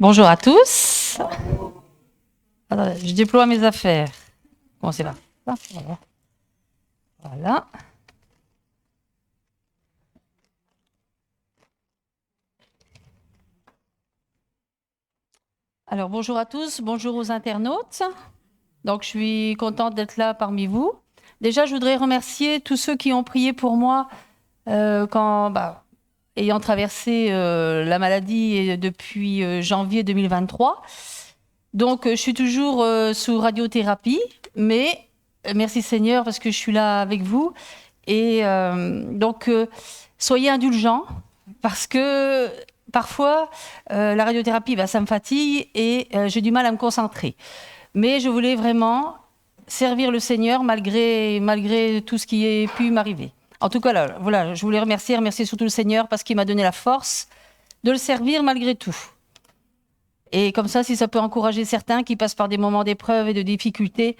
Bonjour à tous. Alors, je déploie mes affaires. Bon, c'est là. Voilà. Alors, bonjour à tous, bonjour aux internautes. Donc, je suis contente d'être là parmi vous. Déjà, je voudrais remercier tous ceux qui ont prié pour moi ayant traversé la maladie depuis janvier 2023. Donc, je suis toujours sous radiothérapie, mais merci Seigneur parce que je suis là avec vous. Et soyez indulgents parce que parfois, la radiothérapie, ça me fatigue et j'ai du mal à me concentrer. Mais je voulais vraiment servir le Seigneur malgré tout ce qui a pu m'arriver. En tout cas, là, voilà, je voulais remercier surtout le Seigneur parce qu'il m'a donné la force de le servir malgré tout. Et comme ça, si ça peut encourager certains qui passent par des moments d'épreuve et de difficultés,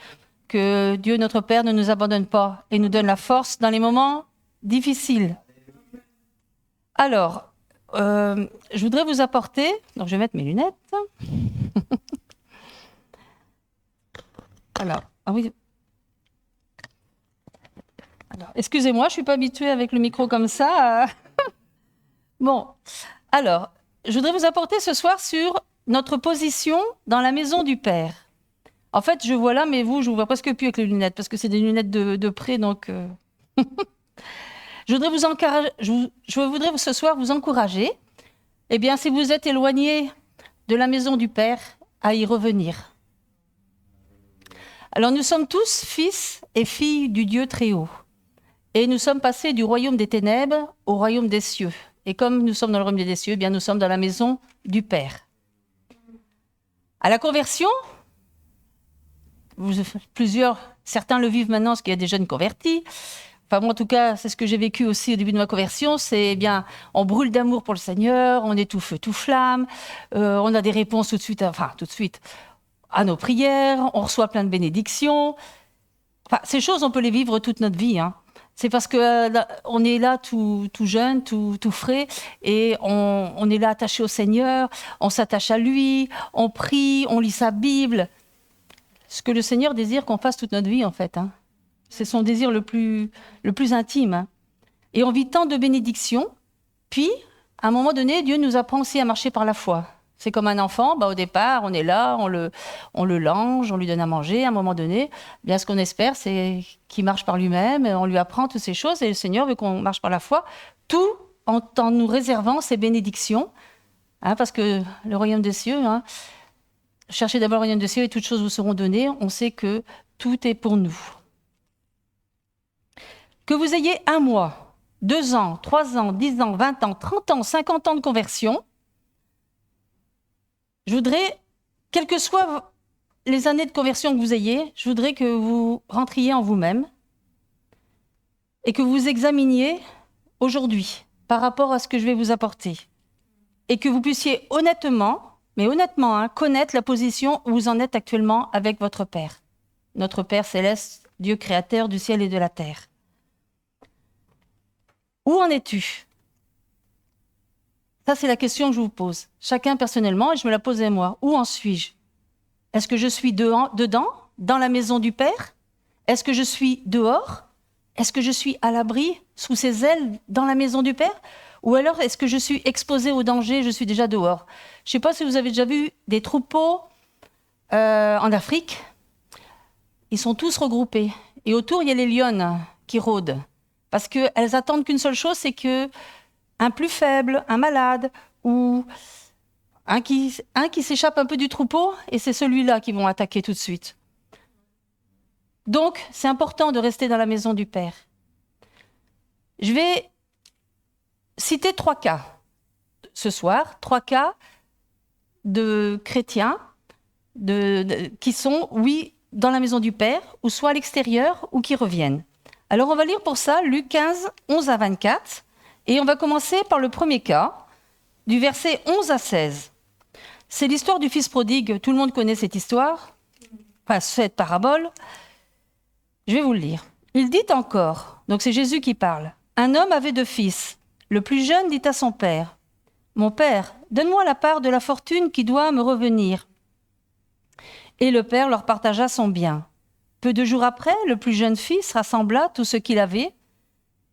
que Dieu, notre Père, ne nous abandonne pas et nous donne la force dans les moments difficiles. Alors, je voudrais vous apporter... Donc, je vais mettre mes lunettes. Alors, ah oui. Alors, excusez-moi, je ne suis pas habituée avec le micro comme ça. Bon, alors, je voudrais vous apporter ce soir sur notre position dans la maison du Père. En fait, je vois là, mais vous, je vous vois presque plus avec les lunettes, parce que c'est des lunettes de près, donc... Je voudrais ce soir vous encourager, eh bien, si vous êtes éloigné de la maison du Père, à y revenir. Alors, nous sommes tous fils et filles du Dieu très haut. Et nous sommes passés du royaume des ténèbres au royaume des cieux. Et comme nous sommes dans le royaume des cieux, eh bien, nous sommes dans la maison du Père. À la conversion, certains le vivent maintenant parce qu'il y a des jeunes convertis. Enfin, moi, en tout cas, c'est ce que j'ai vécu aussi au début de ma conversion. C'est bien, on brûle d'amour pour le Seigneur, on est tout feu, tout flamme, on a des réponses tout de suite à nos prières, on reçoit plein de bénédictions. Enfin, ces choses, on peut les vivre toute notre vie. Hein. C'est parce qu'on est là tout jeune, tout frais, et on est là attaché au Seigneur, on s'attache à lui, on prie, on lit sa Bible. Ce que le Seigneur désire qu'on fasse toute notre vie, en fait. Hein. C'est son désir le plus intime. Hein. Et on vit tant de bénédictions. Puis, à un moment donné, Dieu nous apprend aussi à marcher par la foi. C'est comme un enfant, au départ, on est là, on le lange, on lui donne à manger. À un moment donné, bien, ce qu'on espère, c'est qu'il marche par lui-même. On lui apprend toutes ces choses et le Seigneur veut qu'on marche par la foi, tout en nous réservant ces bénédictions. Hein, parce que le royaume des cieux, cherchez d'abord le royaume des cieux et toutes choses vous seront données. On sait que tout est pour nous. Que vous ayez 1 mois, 2 ans, 3 ans, 10 ans, 20 ans, 30 ans, 50 ans de conversion, je voudrais, quelles que soient les années de conversion que vous ayez, je voudrais que vous rentriez en vous-même et que vous examiniez aujourd'hui par rapport à ce que je vais vous apporter. Et que vous puissiez honnêtement, connaître la position où vous en êtes actuellement avec votre Père. Notre Père céleste, Dieu créateur du ciel et de la terre. Où en es-tu ? Ça, c'est la question que je vous pose. Chacun personnellement, et je me la posais moi. Où en suis-je ? Est-ce que je suis dedans, dans la maison du Père ? Est-ce que je suis dehors ? Est-ce que je suis à l'abri, sous ses ailes, dans la maison du Père ? Ou alors, est-ce que je suis exposée au danger, je suis déjà dehors ? Je ne sais pas si vous avez déjà vu des troupeaux en Afrique. Ils sont tous regroupés. Et autour, il y a les lionnes qui rôdent. Parce qu'elles attendent qu'une seule chose, c'est qu'un plus faible, un malade, ou un qui s'échappe un peu du troupeau, et c'est celui-là qu'ils vont attaquer tout de suite. Donc, c'est important de rester dans la maison du Père. Je vais citer 3 cas ce soir, 3 cas de chrétiens qui sont, oui, dans la maison du Père, ou soit à l'extérieur, ou qui reviennent. Alors, on va lire pour ça Luc 15, 11 à 24, et on va commencer par le premier cas, du verset 11 à 16. C'est l'histoire du fils prodigue, tout le monde connaît cette histoire, enfin cette parabole. Je vais vous le lire. Il dit encore, donc c'est Jésus qui parle, un homme avait 2 fils. Le plus jeune dit à son père, Mon père, donne-moi la part de la fortune qui doit me revenir. » Et le père leur partagea son bien. Peu de jours après, le plus jeune fils rassembla tout ce qu'il avait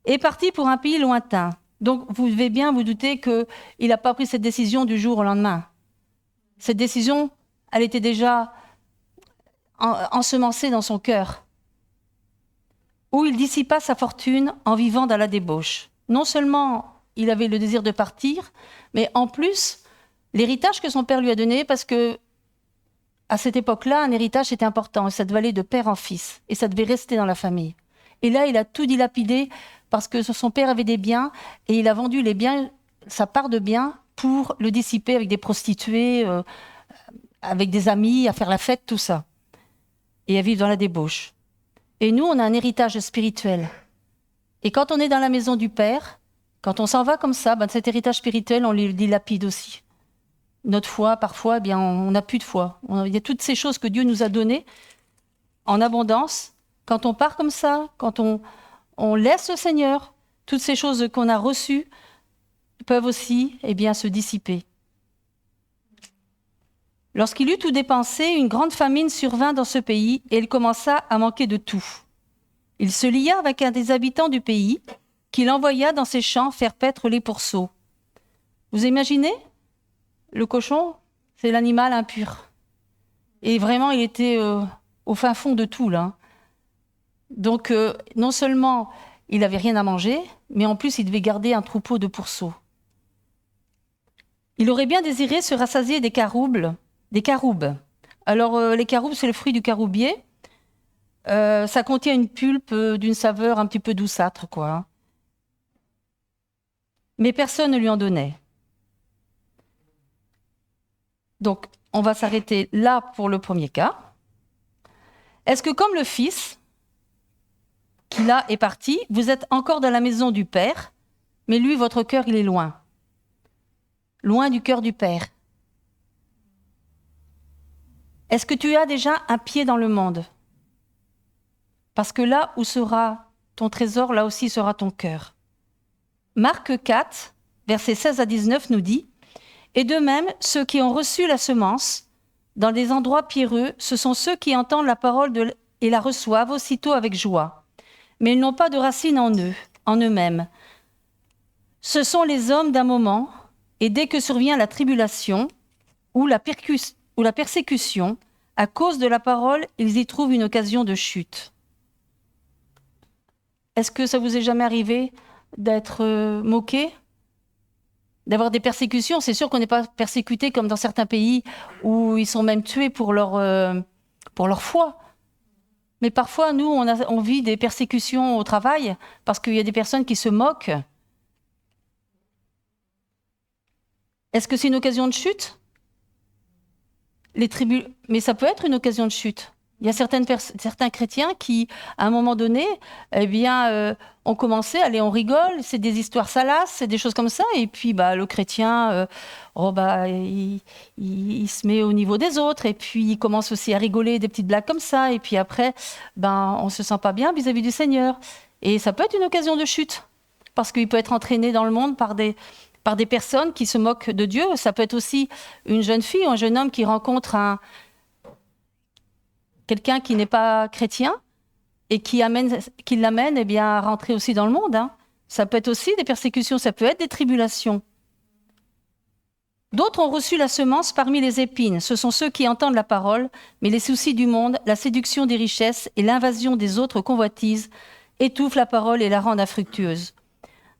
et partit pour un pays lointain. Donc, vous devez bien vous douter qu'il n'a pas pris cette décision du jour au lendemain. Cette décision, elle était déjà ensemencée dans son cœur, où il dissipa sa fortune en vivant dans la débauche. Non seulement il avait le désir de partir, mais en plus, l'héritage que son père lui a donné, parce que à cette époque-là, un héritage était important, et ça devait aller de père en fils, et ça devait rester dans la famille. Et là, il a tout dilapidé, parce que son père avait des biens, et il a vendu les biens, sa part de biens, pour le dissiper avec des prostituées, avec des amis, à faire la fête, tout ça, et à vivre dans la débauche. Et nous, on a un héritage spirituel. Et quand on est dans la maison du Père, quand on s'en va comme ça, cet héritage spirituel, on le dilapide aussi. Notre foi, parfois, on n'a plus de foi. Il y a toutes ces choses que Dieu nous a données en abondance. Quand on part comme ça, quand on laisse le Seigneur, toutes ces choses qu'on a reçues peuvent aussi se dissiper. Lorsqu'il eut tout dépensé, une grande famine survint dans ce pays et il commença à manquer de tout. Il se lia avec un des habitants du pays qu'il envoya dans ses champs faire paître les pourceaux. Vous imaginez ? Le cochon, c'est l'animal impur. Et vraiment, il était au fin fond de tout, là. Donc, non seulement il n'avait rien à manger, mais en plus, il devait garder un troupeau de pourceaux. Il aurait bien désiré se rassasier des caroubes. Alors, les caroubes, c'est le fruit du caroubier. Ça contient une pulpe d'une saveur un petit peu douceâtre, quoi. Mais personne ne lui en donnait. Donc, on va s'arrêter là pour le premier cas. Est-ce que comme le fils, qui là est parti, vous êtes encore dans la maison du Père, mais lui, votre cœur, il est loin. Loin du cœur du Père. Est-ce que tu as déjà un pied dans le monde ? Parce que là où sera ton trésor, là aussi sera ton cœur. Marc 4, versets 16 à 19 nous dit « Et de même, ceux qui ont reçu la semence, dans des endroits pierreux, ce sont ceux qui entendent la parole et la reçoivent aussitôt avec joie. Mais ils n'ont pas de racine en eux, en eux-mêmes. Ce sont les hommes d'un moment, et dès que survient la tribulation ou la persécution, à cause de la parole, ils y trouvent une occasion de chute. » Est-ce que ça vous est jamais arrivé d'être moqué ? D'avoir des persécutions? C'est sûr qu'on n'est pas persécuté comme dans certains pays où ils sont même tués pour leur foi. Mais parfois, nous, on vit des persécutions au travail parce qu'il y a des personnes qui se moquent. Est-ce que c'est une occasion de chute ? Mais ça peut être une occasion de chute. Il y a certains chrétiens qui, à un moment donné, ont commencé, allez, on rigole, c'est des histoires salaces, c'est des choses comme ça, et puis le chrétien, il se met au niveau des autres, et puis il commence aussi à rigoler des petites blagues comme ça, et puis après, on se sent pas bien vis-à-vis du Seigneur. Et ça peut être une occasion de chute, parce qu'il peut être entraîné dans le monde par des personnes qui se moquent de Dieu. Ça peut être aussi une jeune fille ou un jeune homme qui rencontre quelqu'un qui n'est pas chrétien et qui l'amène à rentrer aussi dans le monde. Ça peut être aussi des persécutions, ça peut être des tribulations. D'autres ont reçu la semence parmi les épines. Ce sont ceux qui entendent la parole, mais les soucis du monde, la séduction des richesses et l'invasion des autres convoitises étouffent la parole et la rendent infructueuse.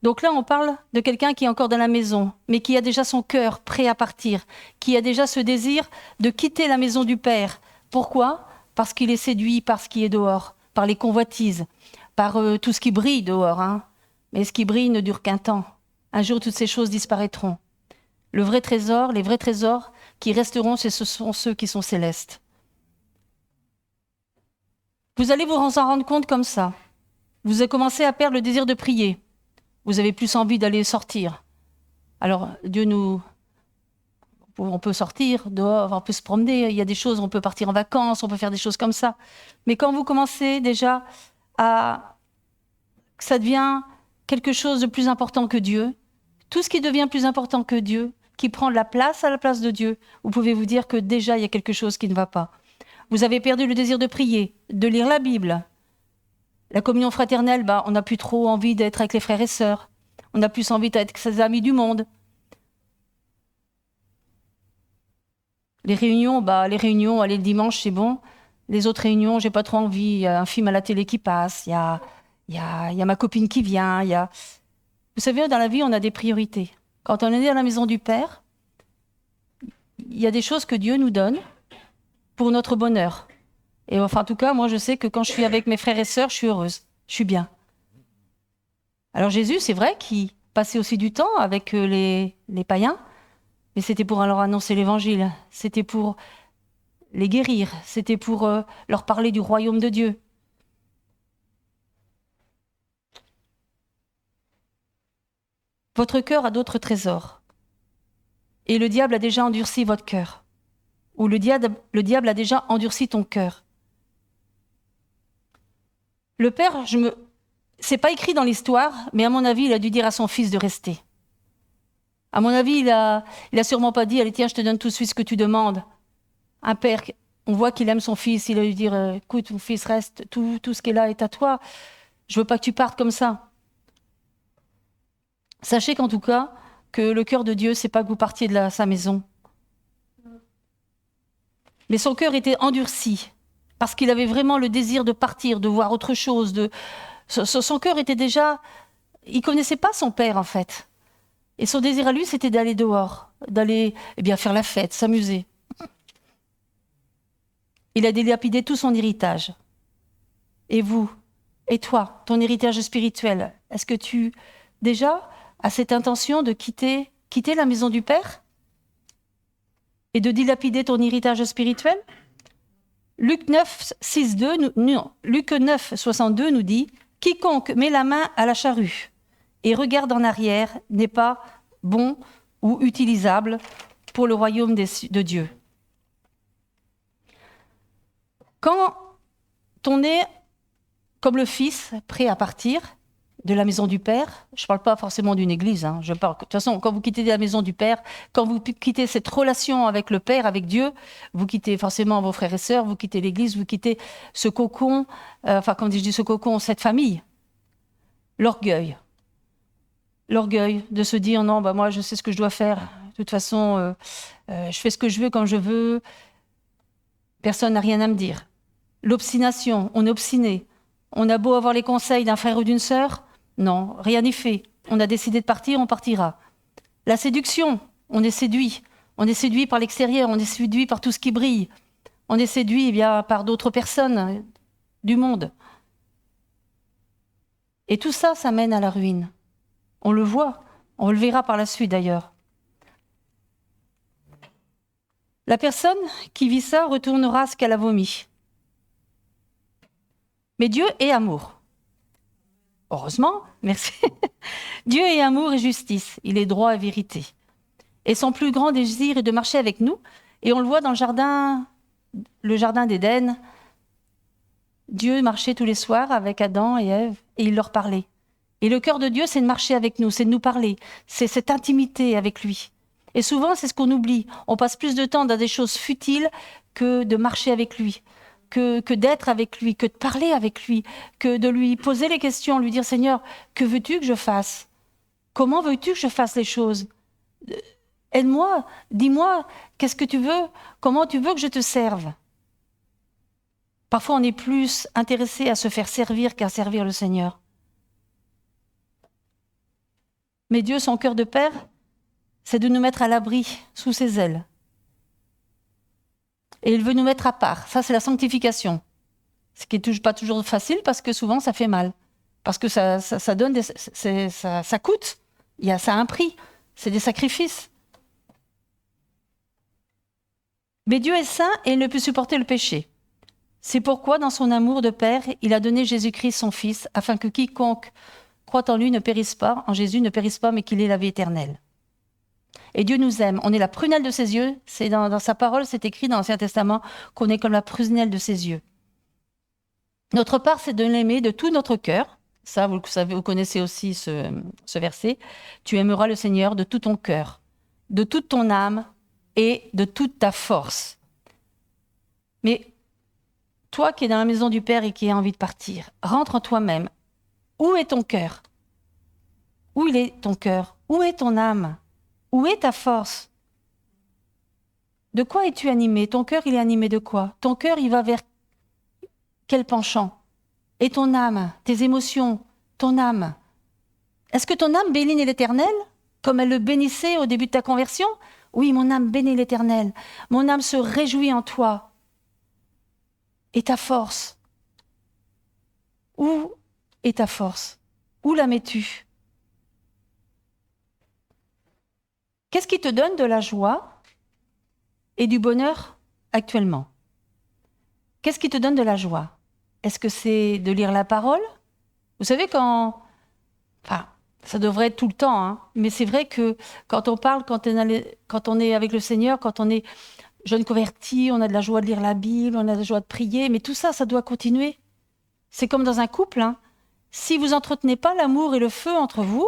Donc là, on parle de quelqu'un qui est encore dans la maison, mais qui a déjà son cœur prêt à partir, qui a déjà ce désir de quitter la maison du Père. Pourquoi ? Parce qu'il est séduit par ce qui est dehors, par les convoitises, par tout ce qui brille dehors. Mais ce qui brille ne dure qu'un temps. Un jour, toutes ces choses disparaîtront. Les vrais trésors qui resteront, ce sont ceux qui sont célestes. Vous allez vous en rendre compte comme ça. Vous avez commencé à perdre le désir de prier. Vous avez plus envie d'aller sortir. Alors, on peut sortir dehors, on peut se promener, il y a des choses, on peut partir en vacances, on peut faire des choses comme ça. Mais quand vous commencez déjà que ça devient quelque chose de plus important que Dieu, Tout ce qui devient plus important que Dieu, qui prend de la place à la place de Dieu, vous pouvez vous dire que déjà il y a quelque chose qui ne va pas. Vous avez perdu le désir de prier, de lire la Bible. La communion fraternelle, on n'a plus trop envie d'être avec les frères et sœurs. On a plus envie d'être avec ses amis du monde. Les réunions, aller le dimanche, c'est bon. Les autres réunions, j'ai pas trop envie. Il y a un film à la télé qui passe. Il y a ma copine qui vient. Vous savez, dans la vie, on a des priorités. Quand on est né à la maison du Père, il y a des choses que Dieu nous donne pour notre bonheur. Et enfin, en tout cas, moi, je sais que quand je suis avec mes frères et sœurs, je suis heureuse. Je suis bien. Alors Jésus, c'est vrai qu'il passait aussi du temps avec les païens, mais c'était pour leur annoncer l'évangile. C'était pour les guérir. C'était pour leur parler du royaume de Dieu. Votre cœur a d'autres trésors. Et le diable a déjà endurci votre cœur. Ou le diable a déjà endurci ton cœur. Le Père, c'est pas écrit dans l'histoire, mais à mon avis, il a dû dire à son fils de rester. À mon avis, il a sûrement pas dit, allez tiens, je te donne tout de suite ce que tu demandes. Un père, on voit qu'il aime son fils, il a dû dire, écoute, mon fils, reste, tout ce qui est là est à toi. Je veux pas que tu partes comme ça. Sachez qu'en tout cas, que le cœur de Dieu, c'est pas que vous partiez de sa maison. Mais son cœur était endurci, parce qu'il avait vraiment le désir de partir, de voir autre chose. Son cœur était déjà... Il connaissait pas son père, en fait. Et son désir à lui, c'était d'aller dehors, d'aller faire la fête, s'amuser. Il a dilapidé tout son héritage. Et vous, et toi, ton héritage spirituel, est-ce que tu, déjà, as cette intention de quitter la maison du Père et de dilapider ton héritage spirituel? Luc 9, 62 nous dit « Quiconque met la main à la charrue et regarde en arrière n'est pas bon ou utilisable pour le royaume de Dieu. » Quand on est comme le Fils, prêt à partir de la maison du Père, je ne parle pas forcément d'une église, de toute façon, quand vous quittez la maison du Père, quand vous quittez cette relation avec le Père, avec Dieu, vous quittez forcément vos frères et sœurs, vous quittez l'église, vous quittez ce cocon, quand je dis ce cocon, cette famille. L'orgueil de se dire, non, moi je sais ce que je dois faire, de toute façon, je fais ce que je veux quand je veux, personne n'a rien à me dire. L'obstination, on est obstiné. On a beau avoir les conseils d'un frère ou d'une sœur, non, rien n'est fait. On a décidé de partir, on partira. La séduction, on est séduit. On est séduit par l'extérieur, on est séduit par tout ce qui brille. On est séduit par d'autres personnes du monde. Et tout ça, ça mène à la ruine. On le voit, on le verra par la suite d'ailleurs. La personne qui vit ça retournera ce qu'elle a vomi. Mais Dieu est amour. Heureusement, merci. Dieu est amour et justice. Il est droit et vérité. Et son plus grand désir est de marcher avec nous. Et on le voit dans le jardin d'Éden. Dieu marchait tous les soirs avec Adam et Ève et il leur parlait. Et le cœur de Dieu, c'est de marcher avec nous, c'est de nous parler. C'est cette intimité avec lui. Et souvent, c'est ce qu'on oublie. On passe plus de temps dans des choses futiles que de marcher avec lui. Que d'être avec lui, que de parler avec lui, que de lui poser les questions, lui dire « Seigneur, que veux-tu que je fasse? Comment veux-tu que je fasse les choses? Aide-moi, dis-moi, qu'est-ce que tu veux? Comment tu veux que je te serve ?» Parfois, on est plus intéressé à se faire servir qu'à servir le Seigneur. Mais Dieu, son cœur de Père, c'est de nous mettre à l'abri, sous ses ailes. Et il veut nous mettre à part. Ça, c'est la sanctification. Ce qui n'est pas toujours facile parce que souvent, ça fait mal. Parce que ça donne ça coûte. Ça a un prix. C'est des sacrifices. Mais Dieu est saint et il ne peut supporter le péché. C'est pourquoi, dans son amour de Père, il a donné Jésus-Christ, son Fils, afin que quiconque croit en lui ne périsse pas, en Jésus ne périsse pas, mais qu'il ait la vie éternelle. Et Dieu nous aime. On est la prunelle de ses yeux. C'est dans sa parole, c'est écrit dans l'Ancien Testament qu'on est comme la prunelle de ses yeux. Notre part, c'est de l'aimer de tout notre cœur, Ça, vous le savez, vous connaissez aussi ce verset. Tu aimeras le Seigneur de tout ton cœur, de toute ton âme et de toute ta force. Mais toi qui es dans la maison du Père et qui as envie de partir, rentre en toi-même. Où est ton cœur? Où il est ton cœur? Où est ton âme? Où est ta force? De quoi es-tu animé? Ton cœur, il est animé de quoi? Ton cœur, il va vers quel penchant? Et ton âme, tes émotions, ton âme. Est-ce que ton âme bénit l'Éternel comme elle le bénissait au début de ta conversion? Oui, mon âme bénit l'Éternel. Mon âme se réjouit en toi. Et ta force? Où est ta force? Où la mets-tu? Qu'est-ce qui te donne de la joie et du bonheur actuellement? Qu'est-ce qui te donne de la joie? Est-ce que c'est de lire la parole? Vous savez, enfin, ça devrait être tout le temps, hein, mais c'est vrai que quand on parle, quand on est avec le Seigneur, quand on est jeune converti, on a de la joie de lire la Bible, on a de la joie de prier, mais tout ça, ça doit continuer. C'est comme dans un couple, hein. Si vous entretenez pas l'amour et le feu entre vous,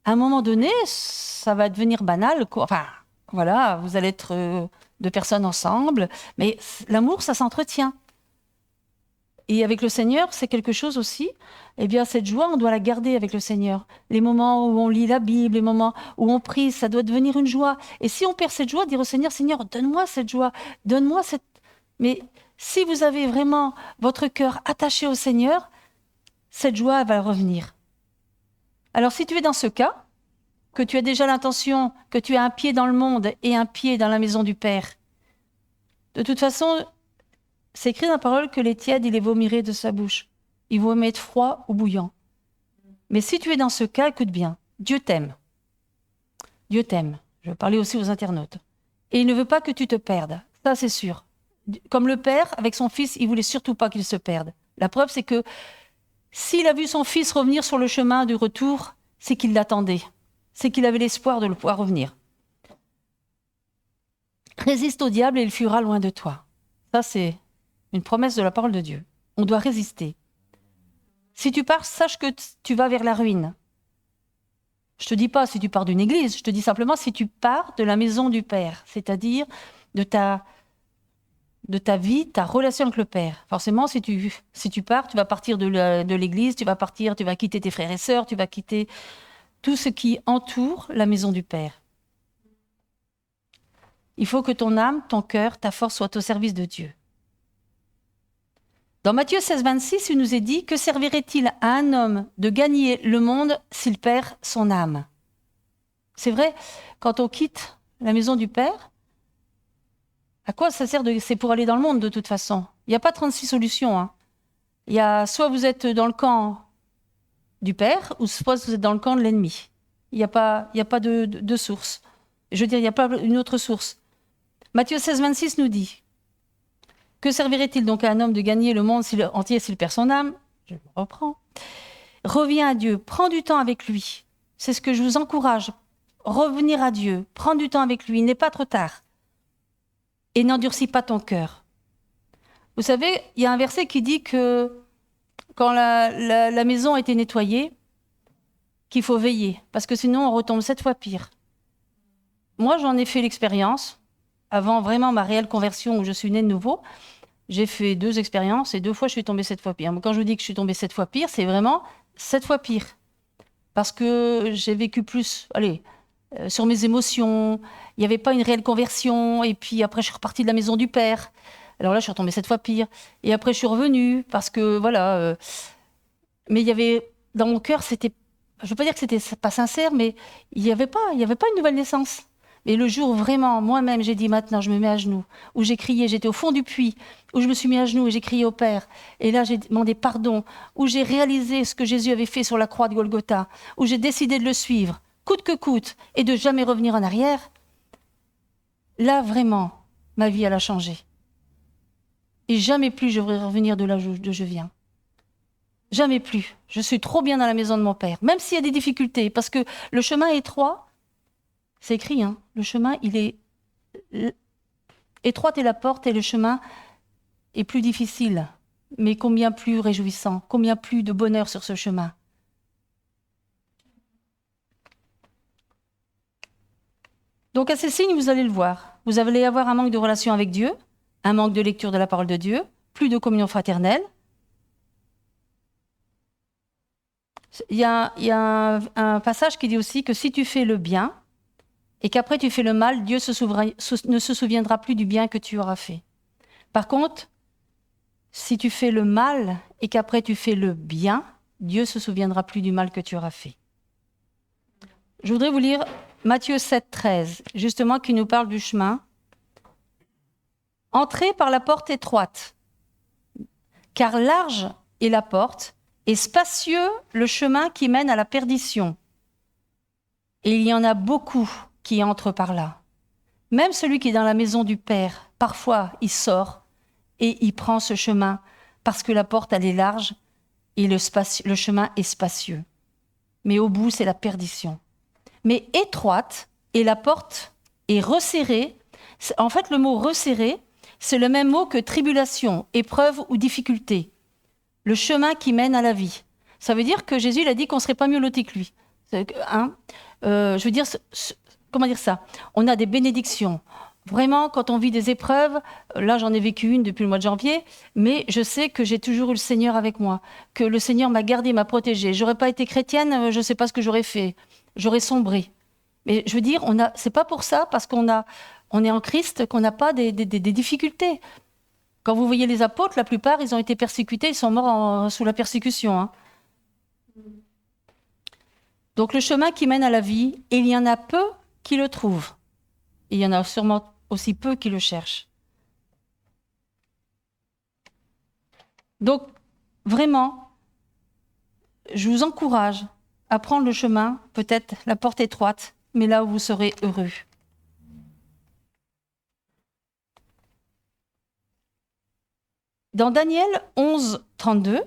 à un moment donné, ça va devenir banal, quoi. Enfin, voilà, vous allez être deux personnes ensemble, mais l'amour, ça s'entretient. Et avec le Seigneur, c'est quelque chose aussi. Eh bien, cette joie, on doit la garder avec le Seigneur. Les moments où on lit la Bible, les moments où on prie, ça doit devenir une joie. Et si on perd cette joie, dire au Seigneur, Seigneur, donne-moi cette joie, donne-moi cette... Mais si vous avez vraiment votre cœur attaché au Seigneur, cette joie va revenir. Alors, si tu es dans ce cas, que tu as déjà l'intention, que tu as un pied dans le monde et un pied dans la maison du Père, de toute façon, c'est écrit dans la parole que les tièdes, il les vomirait de sa bouche. Il vaut mettre froid ou bouillant. Mais si tu es dans ce cas, écoute bien, Dieu t'aime. Dieu t'aime. Je veux parler aussi aux internautes. Et il ne veut pas que tu te perdes. Ça, c'est sûr. Comme le Père, avec son Fils, il voulait surtout pas qu'il se perde. La preuve, c'est que s'il a vu son Fils revenir sur le chemin du retour, c'est qu'il l'attendait. C'est qu'il avait l'espoir de le voir revenir. Résiste au diable et il fuira loin de toi. Ça, c'est une promesse de la parole de Dieu. On doit résister. Si tu pars, sache que tu vas vers la ruine. Je ne te dis pas si tu pars d'une église, je te dis simplement si tu pars de la maison du Père, c'est-à-dire de ta vie, ta relation avec le Père. Forcément, si tu pars, tu vas partir de l'église, tu vas quitter tes frères et sœurs, tu vas quitter tout ce qui entoure la maison du Père. Il faut que ton âme, ton cœur, ta force soient au service de Dieu. Dans Matthieu 16, 26, il nous est dit « Que servirait-il à un homme de gagner le monde s'il perd son âme ?» C'est vrai, quand on quitte la maison du Père, à quoi ça sert c'est pour aller dans le monde de toute façon. Il n'y a pas 36 solutions. Hein. Il y a soit vous êtes dans le camp du Père, ou soit vous êtes dans le camp de l'ennemi. Il n'y a pas de source. Je veux dire, il n'y a pas une autre source. Matthieu 16, 26 nous dit « Que servirait-il donc à un homme de gagner le monde entier s'il perd son âme ?» Je me reprends. « Reviens à Dieu, prends du temps avec lui. » C'est ce que je vous encourage. Revenir à Dieu, prendre du temps avec lui, il n'est pas trop tard. Et n'endurcis pas ton cœur. Vous savez, il y a un verset qui dit que quand la maison a été nettoyée, qu'il faut veiller, parce que sinon on retombe 7 fois pire. Moi, j'en ai fait l'expérience. Avant vraiment ma réelle conversion où je suis née de nouveau, j'ai fait 2 expériences et 2 fois je suis tombée 7 fois pire. Quand je vous dis que je suis tombée 7 fois pire, c'est vraiment 7 fois pire. Parce que j'ai vécu plus, sur mes émotions, il n'y avait pas une réelle conversion, et puis après je suis repartie de la maison du Père. Alors là, je suis retombée 7 fois pire. Et après, je suis revenue, parce que voilà. Mais il y avait, dans mon cœur, c'était, je ne veux pas dire que c'était pas sincère, mais il n'y avait pas une nouvelle naissance. Et le jour où vraiment, moi-même, j'ai dit maintenant, je me mets à genoux, où j'ai crié, j'étais au fond du puits, où je me suis mis à genoux et j'ai crié au Père. Et là, j'ai demandé pardon, où j'ai réalisé ce que Jésus avait fait sur la croix de Golgotha, où j'ai décidé de le suivre, coûte que coûte, et de jamais revenir en arrière. Là, vraiment, ma vie, elle a changé. Et jamais plus je voudrais revenir de là où je viens. Jamais plus. Je suis trop bien dans la maison de mon Père, même s'il y a des difficultés, parce que le chemin est étroit. C'est écrit, hein, le chemin, il est étroite est la porte et le chemin est plus difficile, mais combien plus réjouissant, combien plus de bonheur sur ce chemin. Donc à ces signes, vous allez le voir. Vous allez avoir un manque de relation avec Dieu, un manque de lecture de la parole de Dieu, plus de communion fraternelle. Il y a un passage qui dit aussi que si tu fais le bien et qu'après tu fais le mal, Dieu ne se souviendra plus du bien que tu auras fait. Par contre, si tu fais le mal et qu'après tu fais le bien, Dieu se souviendra plus du mal que tu auras fait. Je voudrais vous lire Matthieu 7, 13, justement, qui nous parle du chemin. Entrez par la porte étroite, car large est la porte et spacieux le chemin qui mène à la perdition. Et il y en a beaucoup qui entrent par là. Même celui qui est dans la maison du Père, parfois il sort et il prend ce chemin parce que la porte elle est large et le chemin est spacieux. Mais au bout, c'est la perdition. Mais étroite et la porte est resserrée. En fait, le mot resserré, c'est le même mot que tribulation, épreuve ou difficulté. Le chemin qui mène à la vie. Ça veut dire que Jésus il a dit qu'on ne serait pas mieux loti que lui. Je veux dire, comment dire ça? On a des bénédictions. Vraiment, quand on vit des épreuves, là j'en ai vécu une depuis le mois de janvier, mais je sais que j'ai toujours eu le Seigneur avec moi, que le Seigneur m'a gardée, m'a protégée. J'aurais pas été chrétienne, je ne sais pas ce que j'aurais fait. J'aurais sombré. Mais je veux dire, c'est pas pour ça, parce qu'on est en Christ, qu'on n'a pas des difficultés. Quand vous voyez les apôtres, la plupart, ils ont été persécutés, ils sont morts sous la persécution. Hein. Donc le chemin qui mène à la vie, il y en a peu qui le trouvent. Il y en a sûrement aussi peu qui le cherchent. Donc, vraiment, je vous encourage à prendre le chemin, peut-être la porte étroite, mais là où vous serez heureux. Dans Daniel 11, 32,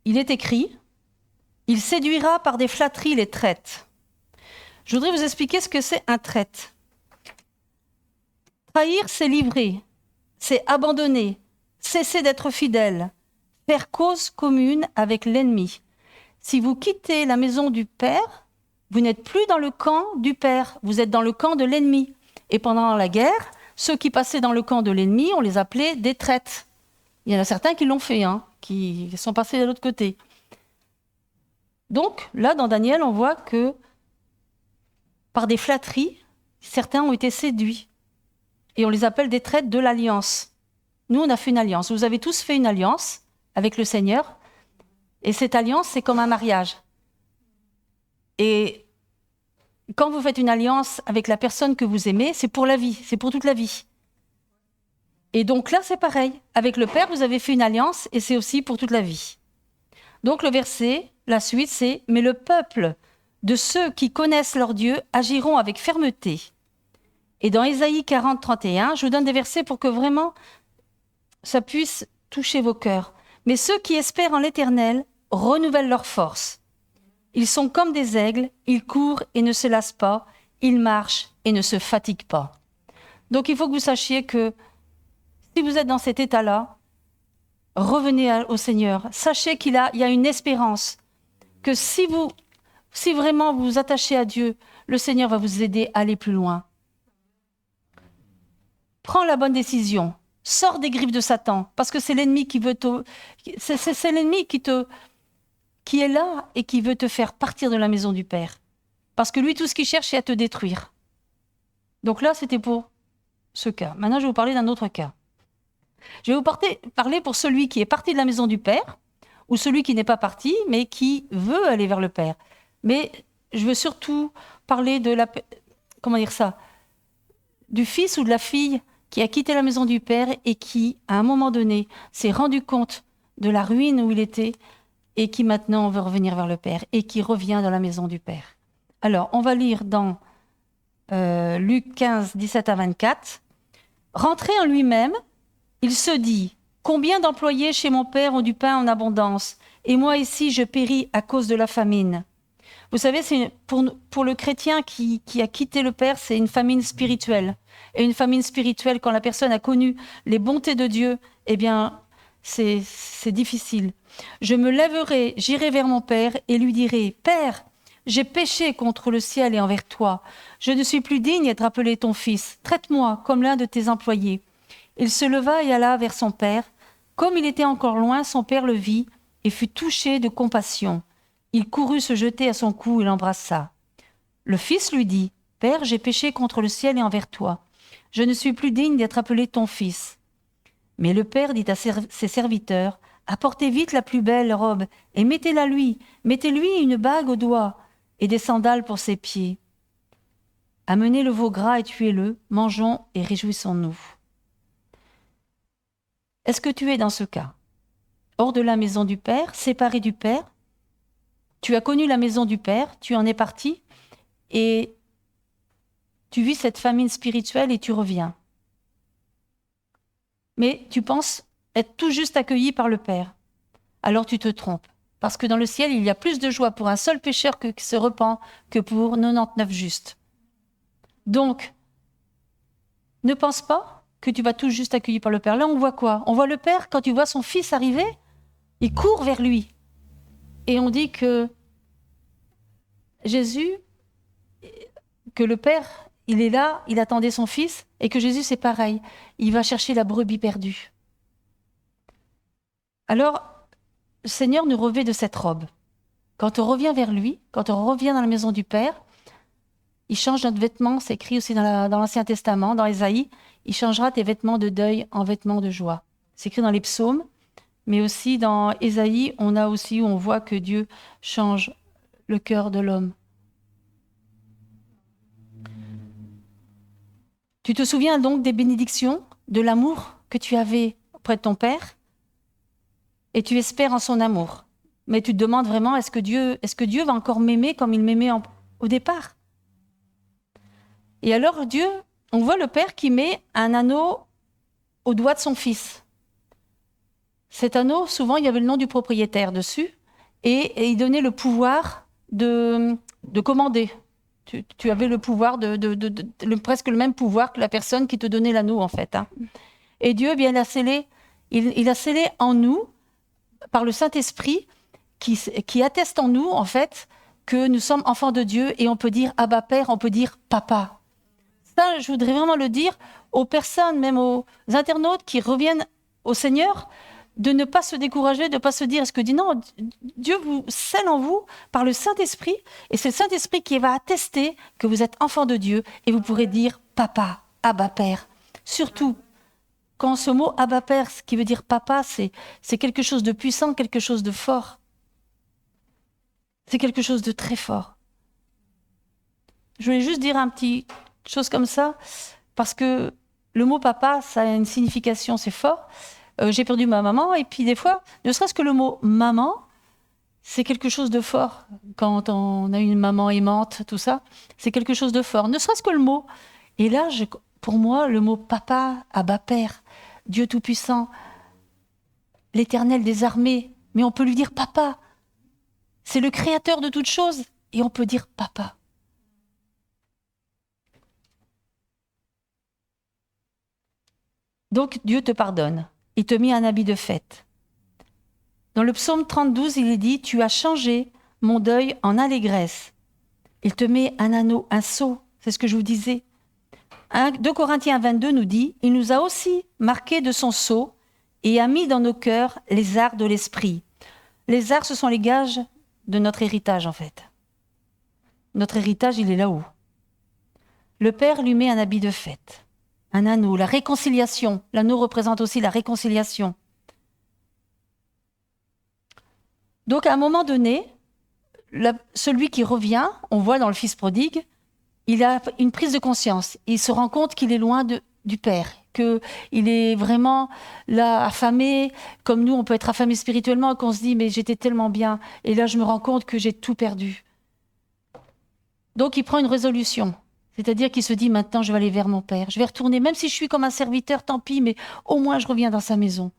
il est écrit « Il séduira par des flatteries les traites ». Je voudrais vous expliquer ce que c'est un traître. Trahir, c'est livrer, c'est abandonner, cesser d'être fidèle, faire cause commune avec l'ennemi. Si vous quittez la maison du Père, vous n'êtes plus dans le camp du Père, vous êtes dans le camp de l'ennemi. Et pendant la guerre, ceux qui passaient dans le camp de l'ennemi, on les appelait des traîtres. Il y en a certains qui l'ont fait, qui sont passés de l'autre côté. Donc, là, dans Daniel, on voit que par des flatteries, certains ont été séduits. Et on les appelle des traîtres de l'alliance. Nous, on a fait une alliance. Vous avez tous fait une alliance avec le Seigneur. Et cette alliance, c'est comme un mariage. Et quand vous faites une alliance avec la personne que vous aimez, c'est pour la vie, c'est pour toute la vie. Et donc là, c'est pareil. Avec le Père, vous avez fait une alliance et c'est aussi pour toute la vie. Donc le verset, la suite, c'est « Mais le peuple de ceux qui connaissent leur Dieu agiront avec fermeté. » Et dans Ésaïe 40, 31, je vous donne des versets pour que vraiment ça puisse toucher vos cœurs. « Mais ceux qui espèrent en l'Éternel renouvellent leur force. Ils sont comme des aigles, ils courent et ne se lassent pas, ils marchent et ne se fatiguent pas. » Donc il faut que vous sachiez que si vous êtes dans cet état-là, revenez au Seigneur. Sachez qu'il y a une espérance, que si vraiment vous vous attachez à Dieu, le Seigneur va vous aider à aller plus loin. Prends la bonne décision. Sors des griffes de Satan, parce que c'est l'ennemi qui veut c'est l'ennemi qui est là et qui veut te faire partir de la maison du Père. Parce que lui, tout ce qu'il cherche, c'est à te détruire. Donc là, c'était pour ce cas. Maintenant, je vais vous parler d'un autre cas. Je vais vous parler pour celui qui est parti de la maison du Père, ou celui qui n'est pas parti, mais qui veut aller vers le Père. Mais je veux surtout parler de du fils ou de la fille qui a quitté la maison du Père et qui, à un moment donné, s'est rendu compte de la ruine où il était et qui maintenant veut revenir vers le Père et qui revient dans la maison du Père. Alors, on va lire dans Luc 15, 17 à 24. « Rentré en lui-même, il se dit « Combien d'employés chez mon Père ont du pain en abondance, et moi ici je péris à cause de la famine. » Vous savez, pour le chrétien qui a quitté le Père, c'est une famine spirituelle. Et une famine spirituelle, quand la personne a connu les bontés de Dieu, eh bien, c'est difficile. « Je me lèverai, j'irai vers mon Père et lui dirai « Père, j'ai péché contre le ciel et envers toi. Je ne suis plus digne d'être appelé ton fils. Traite-moi comme l'un de tes employés. » Il se leva et alla vers son père. Comme il était encore loin, son père le vit et fut touché de compassion. Il courut se jeter à son cou et l'embrassa. Le fils lui dit, « Père, j'ai péché contre le ciel et envers toi. Je ne suis plus digne d'être appelé ton fils. » Mais le père dit à ses serviteurs, « Apportez vite la plus belle robe et mettez-la lui. Mettez-lui une bague au doigt et des sandales pour ses pieds. Amenez le veau gras et tuez-le, mangeons et réjouissons-nous. » Est-ce que tu es dans ce cas? Hors de la maison du Père, séparé du Père? Tu as connu la maison du Père, tu en es parti et tu vis cette famine spirituelle et tu reviens. Mais tu penses être tout juste accueilli par le Père. Alors tu te trompes. Parce que dans le ciel, il y a plus de joie pour un seul pécheur qui se repent que pour 99 justes. Donc, ne pense pas que tu vas tout juste accueilli par le Père. Là, on voit quoi? On voit le Père, quand il voit son fils arriver, il court vers lui. Et on dit que Jésus, que le Père, il est là, il attendait son fils, et que Jésus, c'est pareil. Il va chercher la brebis perdue. Alors, le Seigneur nous revêt de cette robe. Quand on revient vers lui, quand on revient dans la maison du Père, il change notre vêtement, c'est écrit aussi dans l'Ancien Testament, dans Ésaïe, il changera tes vêtements de deuil en vêtements de joie. C'est écrit dans les psaumes, mais aussi dans Ésaïe, on voit que Dieu change le cœur de l'homme. Tu te souviens donc des bénédictions, de l'amour que tu avais auprès de ton Père, et tu espères en son amour. Mais tu te demandes vraiment, est-ce que Dieu va encore m'aimer comme il m'aimait au départ? Et alors Dieu, on voit le Père qui met un anneau au doigt de son fils. Cet anneau, souvent, il y avait le nom du propriétaire dessus, et il donnait le pouvoir de commander. Tu avais le pouvoir, presque le même pouvoir que la personne qui te donnait l'anneau, en fait. Hein. Et Dieu, bien, il a scellé en nous, par le Saint-Esprit, qui atteste en nous, en fait, que nous sommes enfants de Dieu, et on peut dire « Abba Père », on peut dire « Papa ». Ça, je voudrais vraiment le dire aux personnes, même aux internautes qui reviennent au Seigneur, de ne pas se décourager, de ne pas se dire, est-ce que dit non, Dieu vous scelle en vous par le Saint-Esprit, et c'est le Saint-Esprit qui va attester que vous êtes enfant de Dieu, et vous pourrez dire Papa, Abba Père. Surtout, quand ce mot Abba Père, ce qui veut dire papa, c'est quelque chose de puissant, quelque chose de fort. C'est quelque chose de très fort. Je voulais juste dire un petit chose comme ça, parce que le mot papa, ça a une signification, c'est fort. J'ai perdu ma maman, et puis des fois, ne serait-ce que le mot maman, c'est quelque chose de fort. Quand on a une maman aimante, tout ça, c'est quelque chose de fort. Ne serait-ce que le mot. Et là, pour moi, le mot papa, Abba Père, Dieu Tout-Puissant, l'Éternel des armées, mais on peut lui dire papa. C'est le Créateur de toutes choses, et on peut dire papa. Donc Dieu te pardonne. Il te mit un habit de fête. Dans le psaume 32, il est dit « Tu as changé mon deuil en allégresse. » Il te met un anneau, un sceau, c'est ce que je vous disais. 2 Corinthiens 22 nous dit « Il nous a aussi marqués de son sceau et a mis dans nos cœurs les arts de l'esprit. » Les arts, ce sont les gages de notre héritage, en fait. Notre héritage, il est là-haut. Le Père lui met un habit de fête. Un anneau, la réconciliation. L'anneau représente aussi la réconciliation. Donc, à un moment donné, celui qui revient, on voit dans le Fils prodigue, il a une prise de conscience. Il se rend compte qu'il est loin du Père, qu'il est vraiment là, affamé, comme nous, on peut être affamé spirituellement, et qu'on se dit, mais j'étais tellement bien, et là, je me rends compte que j'ai tout perdu. Donc, il prend une résolution. C'est-à-dire qu'il se dit, maintenant, je vais aller vers mon Père. Je vais retourner, même si je suis comme un serviteur, tant pis, mais au moins, je reviens dans sa maison.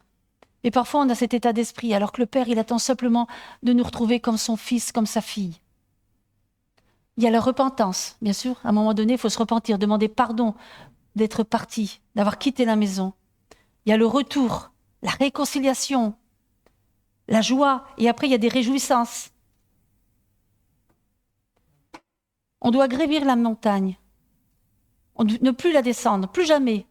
Et parfois, on a cet état d'esprit, alors que le Père, il attend simplement de nous retrouver comme son fils, comme sa fille. Il y a la repentance, bien sûr. À un moment donné, il faut se repentir, demander pardon d'être parti, d'avoir quitté la maison. Il y a le retour, la réconciliation, la joie, et après, il y a des réjouissances. On doit gravir la montagne. Ne plus la descendre, plus jamais.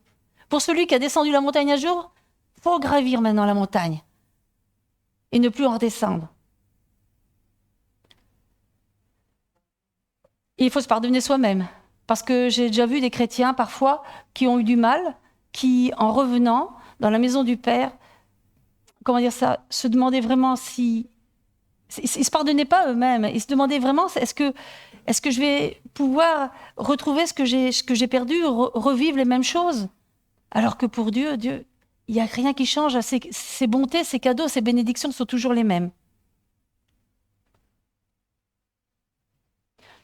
Pour celui qui a descendu la montagne un jour, il faut gravir maintenant la montagne et ne plus en redescendre. Et il faut se pardonner soi-même. Parce que j'ai déjà vu des chrétiens, parfois, qui ont eu du mal, qui, en revenant dans la maison du Père, se demandaient vraiment si... Ils ne se pardonnaient pas eux-mêmes. Ils se demandaient vraiment, est-ce que je vais pouvoir retrouver ce que j'ai perdu, revivre les mêmes choses? Alors que pour Dieu, il n'y a rien qui change. Ses bontés, ses cadeaux, ses bénédictions sont toujours les mêmes.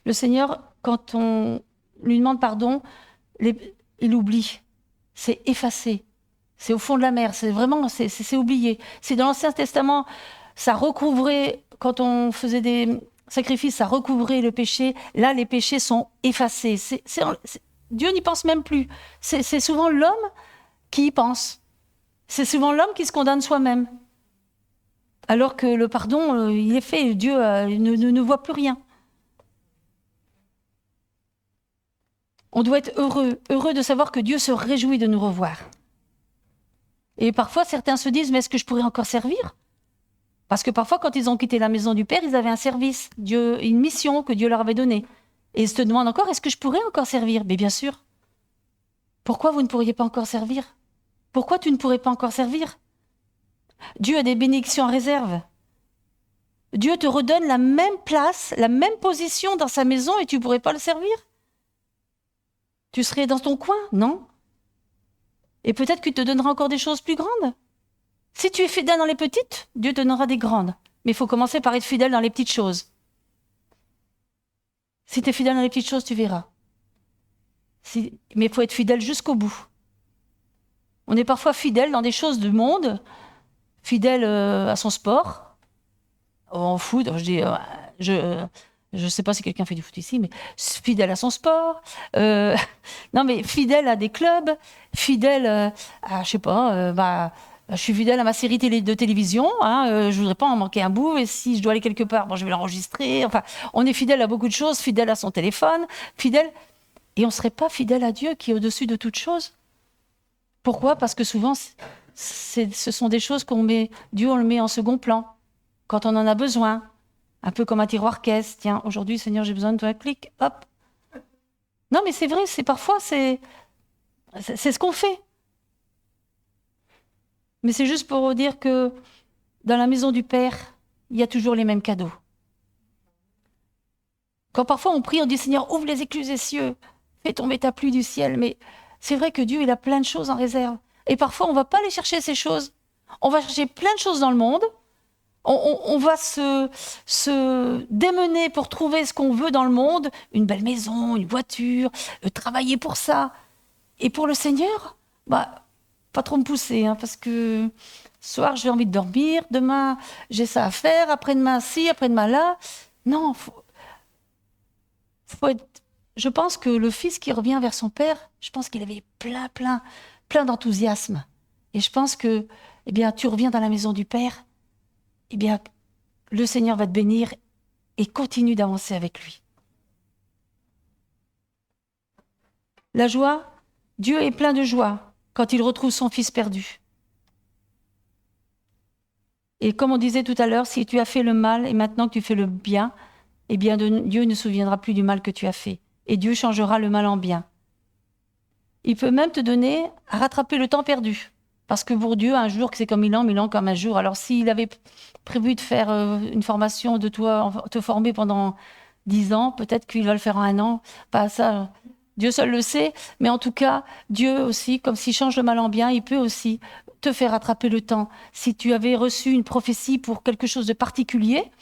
Le Seigneur, quand on lui demande pardon, il oublie. C'est effacé. C'est au fond de la mer. C'est vraiment, c'est oublié. C'est dans l'Ancien Testament, ça recouvrait, quand on faisait des sacrifices, ça recouvrait le péché. Là, les péchés sont effacés. Dieu n'y pense même plus. C'est souvent l'homme qui y pense. C'est souvent l'homme qui se condamne soi-même. Alors que le pardon, il est fait. Dieu ne voit plus rien. On doit être heureux de savoir que Dieu se réjouit de nous revoir. Et parfois, certains se disent, mais est-ce que je pourrais encore servir? Parce que parfois, quand ils ont quitté la maison du Père, ils avaient un service, une mission que Dieu leur avait donnée. Et ils se demandent encore, est-ce que je pourrais encore servir? Mais bien sûr. Pourquoi vous ne pourriez pas encore servir? Pourquoi tu ne pourrais pas encore servir? Dieu a des bénédictions en réserve. Dieu te redonne la même place, la même position dans sa maison et tu ne pourrais pas le servir? Tu serais dans ton coin, non? Et peut-être qu'il te donnera encore des choses plus grandes. Si tu es fidèle dans les petites, Dieu te donnera des grandes. Mais il faut commencer par être fidèle dans les petites choses. Si tu es fidèle dans les petites choses, tu verras. Mais il faut être fidèle jusqu'au bout. On est parfois fidèle dans des choses du monde, fidèle à son sport, en foot, je ne sais pas si quelqu'un fait du foot ici, mais fidèle à son sport. Non, mais fidèle à des clubs, fidèle à, je sais pas, je suis fidèle à ma série de télévision. Je voudrais pas en manquer un bout. Et si je dois aller quelque part, je vais l'enregistrer. Enfin, on est fidèle à beaucoup de choses, fidèle à son téléphone, fidèle. Et on ne serait pas fidèle à Dieu qui est au-dessus de toute chose. Pourquoi? Parce que souvent, ce sont des choses Dieu, on le met en second plan quand on en a besoin. Un peu comme un tiroir caisse. Tiens, aujourd'hui, Seigneur, j'ai besoin de toi. Clic, hop. Non, mais c'est vrai, parfois, c'est ce qu'on fait. Mais c'est juste pour vous dire que dans la maison du Père, il y a toujours les mêmes cadeaux. Quand parfois on prie, on dit, Seigneur, ouvre les écluses des cieux, fais tomber ta pluie du ciel. Mais c'est vrai que Dieu, il a plein de choses en réserve. Et parfois, on ne va pas aller chercher ces choses. On va chercher plein de choses dans le monde. On va se démener pour trouver ce qu'on veut dans le monde, une belle maison, une voiture, travailler pour ça. Et pour le Seigneur, pas trop me pousser, parce que ce soir, j'ai envie de dormir, demain, j'ai ça à faire, après-demain, ci, après-demain, là. Non, faut être... Je pense que le fils qui revient vers son père, je pense qu'il avait plein d'enthousiasme. Et je pense que, tu reviens dans la maison du Père, le Seigneur va te bénir et continue d'avancer avec lui. La joie, Dieu est plein de joie quand il retrouve son fils perdu. Et comme on disait tout à l'heure, si tu as fait le mal et maintenant que tu fais le bien, Dieu ne se souviendra plus du mal que tu as fait. Et Dieu changera le mal en bien. Il peut même te donner à rattraper le temps perdu. Parce que pour Dieu, un jour, c'est comme 1000 ans comme un jour. Alors, s'il avait prévu de faire une formation de toi, te former pendant 10 ans, peut-être qu'il va le faire en 1 an. Pas ça, Dieu seul le sait. Mais en tout cas, Dieu aussi, comme s'il change le mal en bien, il peut aussi te faire rattraper le temps. Si tu avais reçu une prophétie pour quelque chose de particulier,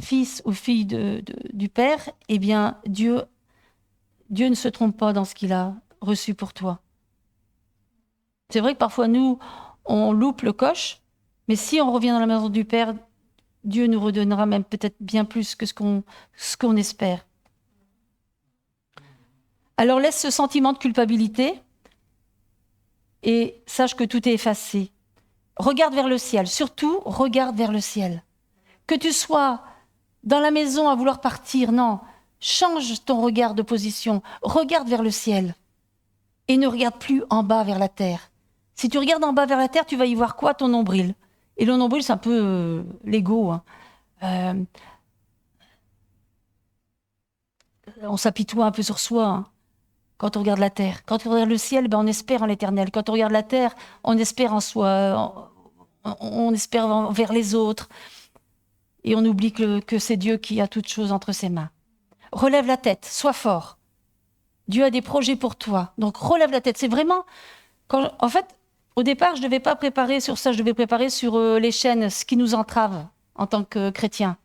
fils ou fille du Père, Dieu ne se trompe pas dans ce qu'il a reçu pour toi. C'est vrai que parfois, nous, on loupe le coche, mais si on revient dans la maison du Père, Dieu nous redonnera même peut-être bien plus que ce qu'on espère. Alors laisse ce sentiment de culpabilité et sache que tout est effacé. Regarde vers le ciel, surtout regarde vers le ciel. Que tu sois dans la maison à vouloir partir, non, Change ton regard de position. Regarde vers le ciel. Et ne regarde plus en bas vers la terre. Si tu regardes en bas vers la terre, tu vas y voir quoi? Ton nombril. Et le nombril, c'est un peu l'ego. Hein. On s'apitoie un peu sur soi hein, quand on regarde la terre. Quand on regarde le ciel, ben, on espère en l'éternel. Quand on regarde la terre, on espère en soi. On espère vers les autres. Et on oublie que c'est Dieu qui a toutes choses entre ses mains. Relève la tête, sois fort. Dieu a des projets pour toi. Donc relève la tête. C'est vraiment... En fait, au départ, je ne devais pas préparer sur ça. Je devais préparer sur les chaînes, ce qui nous entrave en tant que chrétiens.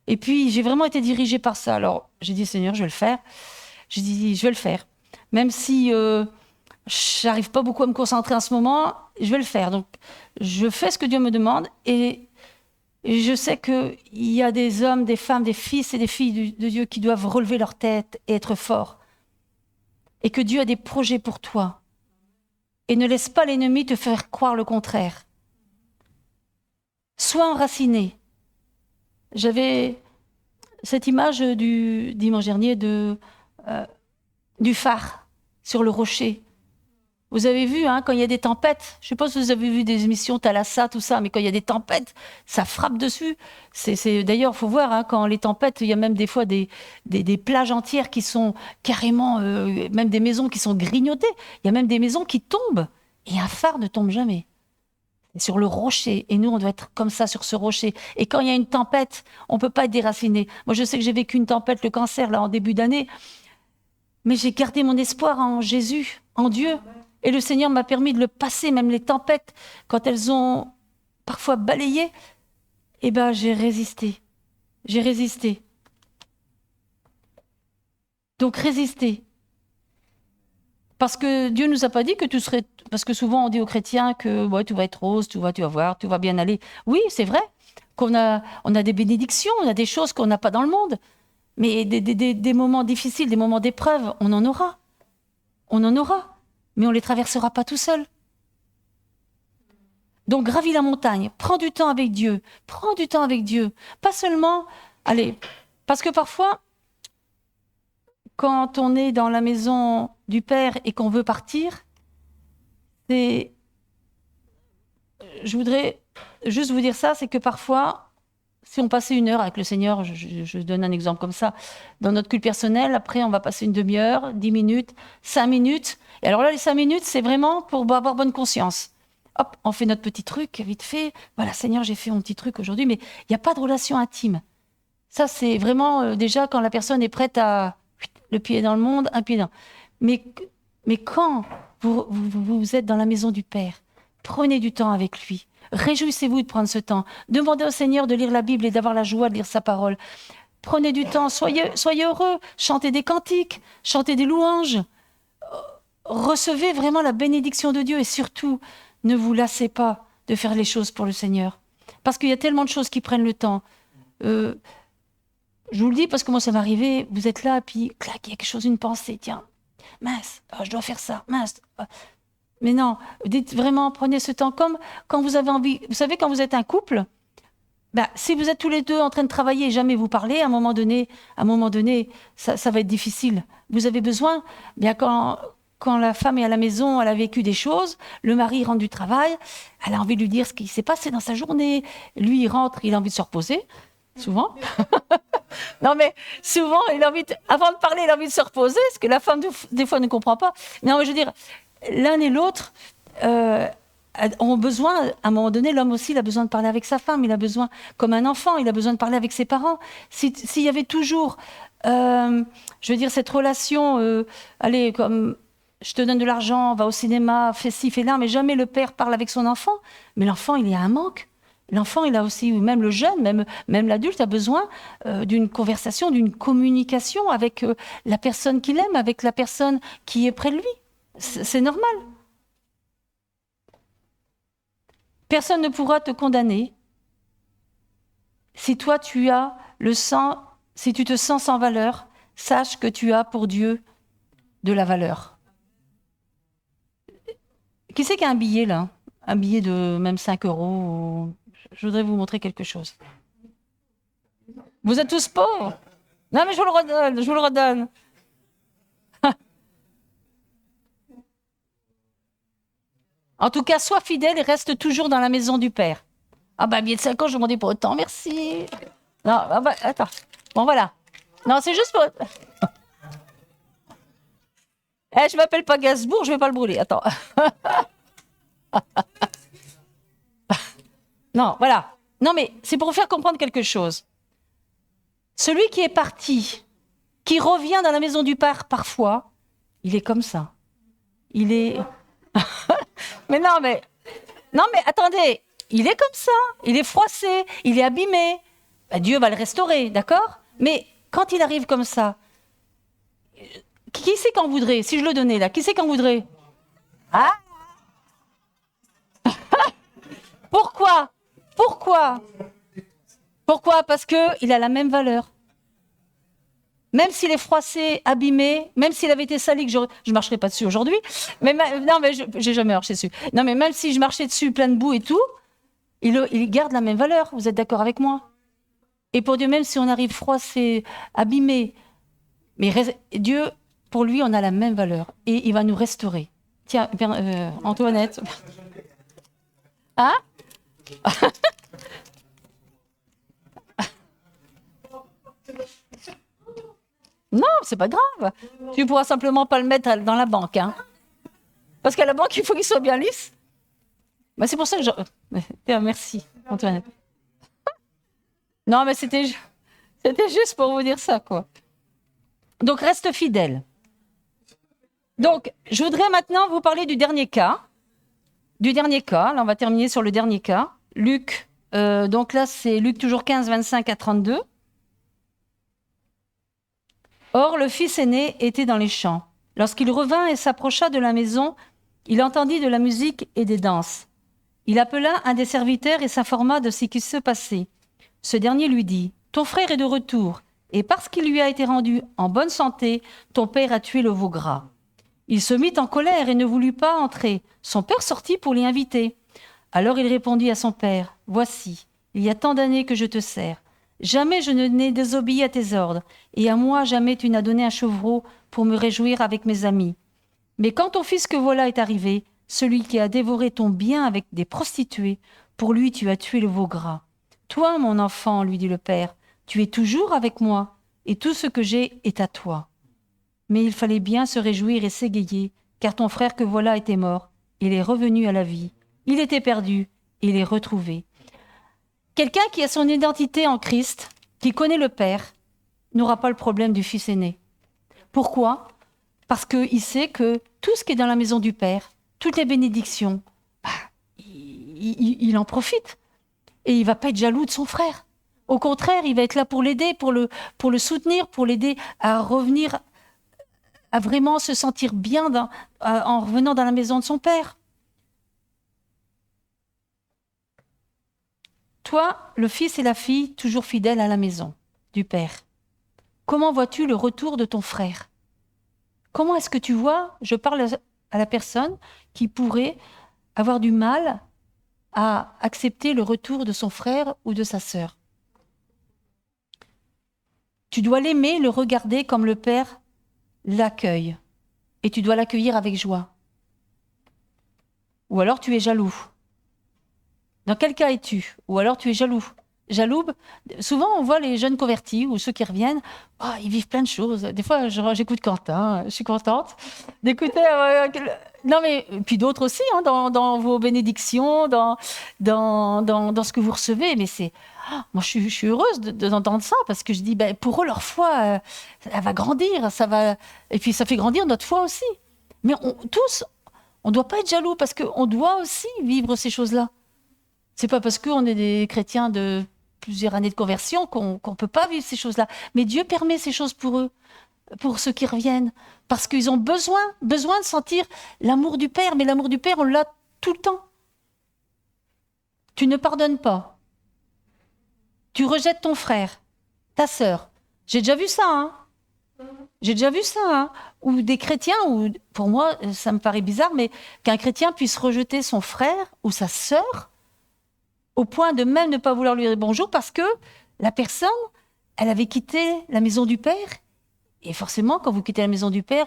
Et puis, j'ai vraiment été dirigée par ça. Alors, j'ai dit, Seigneur, je vais le faire. J'ai dit, je vais le faire. Même si je n'arrive pas beaucoup à me concentrer en ce moment, je vais le faire. Donc, je fais ce que Dieu me demande et je sais qu'il y a des hommes, des femmes, des fils et des filles de Dieu qui doivent relever leur tête et être forts. Et que Dieu a des projets pour toi. Et ne laisse pas l'ennemi te faire croire le contraire. Sois enraciné. J'avais cette image du dimanche dernier du phare sur le rocher. Vous avez vu, hein, quand il y a des tempêtes, je ne sais pas si vous avez vu des émissions Thalassa, tout ça, mais quand il y a des tempêtes, ça frappe dessus. D'ailleurs, il faut voir, hein, quand les tempêtes, il y a même des fois des plages entières qui sont carrément, même des maisons qui sont grignotées. Il y a même des maisons qui tombent. Et un phare ne tombe jamais. C'est sur le rocher. Et nous, on doit être comme ça sur ce rocher. Et quand il y a une tempête, on ne peut pas être déraciné. Moi, je sais que j'ai vécu une tempête, le cancer, là, en début d'année. Mais j'ai gardé mon espoir en Jésus, en Dieu. Et le Seigneur m'a permis de le passer, même les tempêtes, quand elles ont parfois balayé. Eh bien, j'ai résisté. J'ai résisté. Donc, résister. Parce que Dieu ne nous a pas dit que tout serait... Parce que souvent, on dit aux chrétiens que ouais, tout va être rose, tu vas voir, tout va bien aller. Oui, c'est vrai qu'on a des bénédictions, on a des choses qu'on n'a pas dans le monde. Mais des moments difficiles, des moments d'épreuve, on en aura. On en aura. Mais on ne les traversera pas tout seul. Donc, gravis la montagne, prends du temps avec Dieu. Prends du temps avec Dieu. Pas seulement... Allez, parce que parfois... Quand on est dans la maison du Père et qu'on veut partir, je voudrais juste vous dire ça, c'est que parfois, si on passait 1 heure avec le Seigneur, je donne un exemple comme ça, dans notre culte personnel, après on va passer une demi-heure, 10 minutes, 5 minutes. Et alors là, les 5 minutes, c'est vraiment pour avoir bonne conscience. Hop, on fait notre petit truc, vite fait. Voilà, Seigneur, j'ai fait mon petit truc aujourd'hui, mais il n'y a pas de relation intime. Ça, c'est vraiment déjà quand la personne est prête à... Le pied dans le monde, un pied dans... Mais quand vous êtes dans la maison du Père, prenez du temps avec lui. Réjouissez-vous de prendre ce temps. Demandez au Seigneur de lire la Bible et d'avoir la joie de lire sa parole. Prenez du temps, soyez heureux, chantez des cantiques, chantez des louanges. Recevez vraiment la bénédiction de Dieu et surtout, ne vous lassez pas de faire les choses pour le Seigneur. Parce qu'il y a tellement de choses qui prennent le temps. Je vous le dis parce que moi, ça m'est arrivé, vous êtes là, puis clac, il y a quelque chose, une pensée, tiens, mince, je dois faire ça, mince. Mais non, dites vraiment, prenez ce temps comme quand vous avez envie. Vous savez, quand vous êtes un couple, si vous êtes tous les deux en train de travailler et jamais vous parlez, à un moment donné, ça va être difficile. Vous avez besoin, quand la femme est à la maison, elle a vécu des choses, le mari rentre du travail, elle a envie de lui dire ce qui s'est passé dans sa journée. Lui, il rentre, il a envie de se reposer. Souvent. Non, mais souvent, avant de parler, il a envie de se reposer, ce que la femme, des fois, ne comprend pas. Non, mais je veux dire, l'un et l'autre ont besoin, à un moment donné, l'homme aussi, il a besoin de parler avec sa femme, il a besoin, comme un enfant, il a besoin de parler avec ses parents. S'il y avait toujours, je veux dire, cette relation, allez, comme... Je te donne de l'argent, va au cinéma, fais ci, fais là, mais jamais le père parle avec son enfant. Mais l'enfant, il y a un manque. L'enfant, il a aussi, ou même le jeune, même l'adulte, a besoin d'une conversation, d'une communication avec la personne qu'il aime, avec la personne qui est près de lui. C'est normal. Personne ne pourra te condamner si toi, si tu te sens sans valeur, sache que tu as pour Dieu de la valeur. Qui c'est qui a un billet, là? Un billet de même 5 euros. Je voudrais vous montrer quelque chose. Vous êtes tous pauvres. Non, mais je vous le redonne, je vous le redonne. En tout cas, sois fidèle et reste toujours dans la maison du Père. Ah bah, bien de 5 ans, je m'en dis pas autant, merci. Non, ah bah, attends. Bon, voilà. Non, c'est juste pour... je m'appelle pas Gainsbourg, je vais pas le brûler. Attends. Non, voilà. Non, mais c'est pour vous faire comprendre quelque chose. Celui qui est parti, qui revient dans la maison du Père parfois, il est comme ça. Il est... mais non, mais attendez, il est comme ça. Il est froissé, il est abîmé. Ben, Dieu va le restaurer, d'accord? Mais quand il arrive comme ça, qui c'est qu'en voudrait? Si je le donnais là, qui c'est qu'en voudrait? Ah? Pourquoi? Pourquoi? Pourquoi? Parce qu'il a la même valeur. Même s'il est froissé, abîmé, même s'il avait été sali, que je ne marcherais pas dessus aujourd'hui, mais non, mais j'ai jamais marché dessus. Non, mais même si je marchais dessus plein de boue et tout, il garde la même valeur. Vous êtes d'accord avec moi? Et pour Dieu, même si on arrive froissé, abîmé, mais Dieu, pour lui, on a la même valeur. Et il va nous restaurer. Tiens, Antoinette. Hein? Non, c'est pas grave. Tu pourras simplement pas le mettre dans la banque, hein. Parce qu'à la banque, il faut qu'il soit bien lisse. Bah, c'est pour ça que Tiens, merci, Antoinette. Non, mais c'était juste pour vous dire ça, quoi. Donc, reste fidèle. Donc, je voudrais maintenant vous parler du dernier cas. Là, on va terminer sur le dernier cas. Luc, donc là, c'est Luc toujours 15, 25 à 32. Or, le fils aîné était dans les champs. Lorsqu'il revint et s'approcha de la maison, il entendit de la musique et des danses. Il appela un des serviteurs et s'informa de ce qui se passait. Ce dernier lui dit : « Ton frère est de retour, et parce qu'il lui a été rendu en bonne santé, ton père a tué le veau gras. » Il se mit en colère et ne voulut pas entrer. Son père sortit pour l'y inviter. Alors il répondit à son père : « Voici, il y a tant d'années que je te sers. Jamais je n'ai désobéi à tes ordres, et à moi jamais tu n'as donné un chevreau pour me réjouir avec mes amis. Mais quand ton fils que voilà est arrivé, celui qui a dévoré ton bien avec des prostituées, pour lui tu as tué le veau gras. Toi, mon enfant, lui dit le père, tu es toujours avec moi, et tout ce que j'ai est à toi. Mais il fallait bien se réjouir et s'égayer, car ton frère que voilà était mort, il est revenu à la vie. Il était perdu, il est retrouvé. » Quelqu'un qui a son identité en Christ, qui connaît le Père, n'aura pas le problème du fils aîné. Pourquoi? Parce qu'il sait que tout ce qui est dans la maison du Père, toutes les bénédictions, il en profite. Et il ne va pas être jaloux de son frère. Au contraire, il va être là pour l'aider, pour le soutenir, pour l'aider à revenir, à vraiment se sentir bien en revenant dans la maison de son Père. Toi, le fils et la fille, toujours fidèles à la maison du Père. Comment vois-tu le retour de ton frère? Comment est-ce que tu vois, je parle à la personne qui pourrait avoir du mal à accepter le retour de son frère ou de sa sœur. Tu dois l'aimer, le regarder comme le Père l'accueille. Et tu dois l'accueillir avec joie. Ou alors tu es jaloux. Dans quel cas es-tu? Ou alors tu es jaloux. Jaloux, souvent on voit les jeunes convertis ou ceux qui reviennent, ils vivent plein de choses. Des fois, j'écoute Quentin, je suis contente d'écouter. Non, mais puis d'autres aussi, hein, dans vos bénédictions, dans ce que vous recevez. Mais moi, je suis heureuse d'entendre ça parce que je dis, pour eux, leur foi, elle va grandir, et puis ça fait grandir notre foi aussi. Mais tous, on ne doit pas être jaloux parce qu'on doit aussi vivre ces choses-là. C'est pas parce qu'on est des chrétiens de plusieurs années de conversion qu'on peut pas vivre ces choses-là. Mais Dieu permet ces choses pour eux, pour ceux qui reviennent, parce qu'ils ont besoin de sentir l'amour du Père. Mais l'amour du Père, on l'a tout le temps. Tu ne pardonnes pas. Tu rejettes ton frère, ta sœur. J'ai déjà vu ça, hein. J'ai déjà vu ça, hein. Ou des chrétiens, ou pour moi, ça me paraît bizarre, mais qu'un chrétien puisse rejeter son frère ou sa sœur au point de même ne pas vouloir lui dire bonjour parce que la personne Elle avait quitté la maison du Père. Et forcément, quand vous quittez la maison du Père,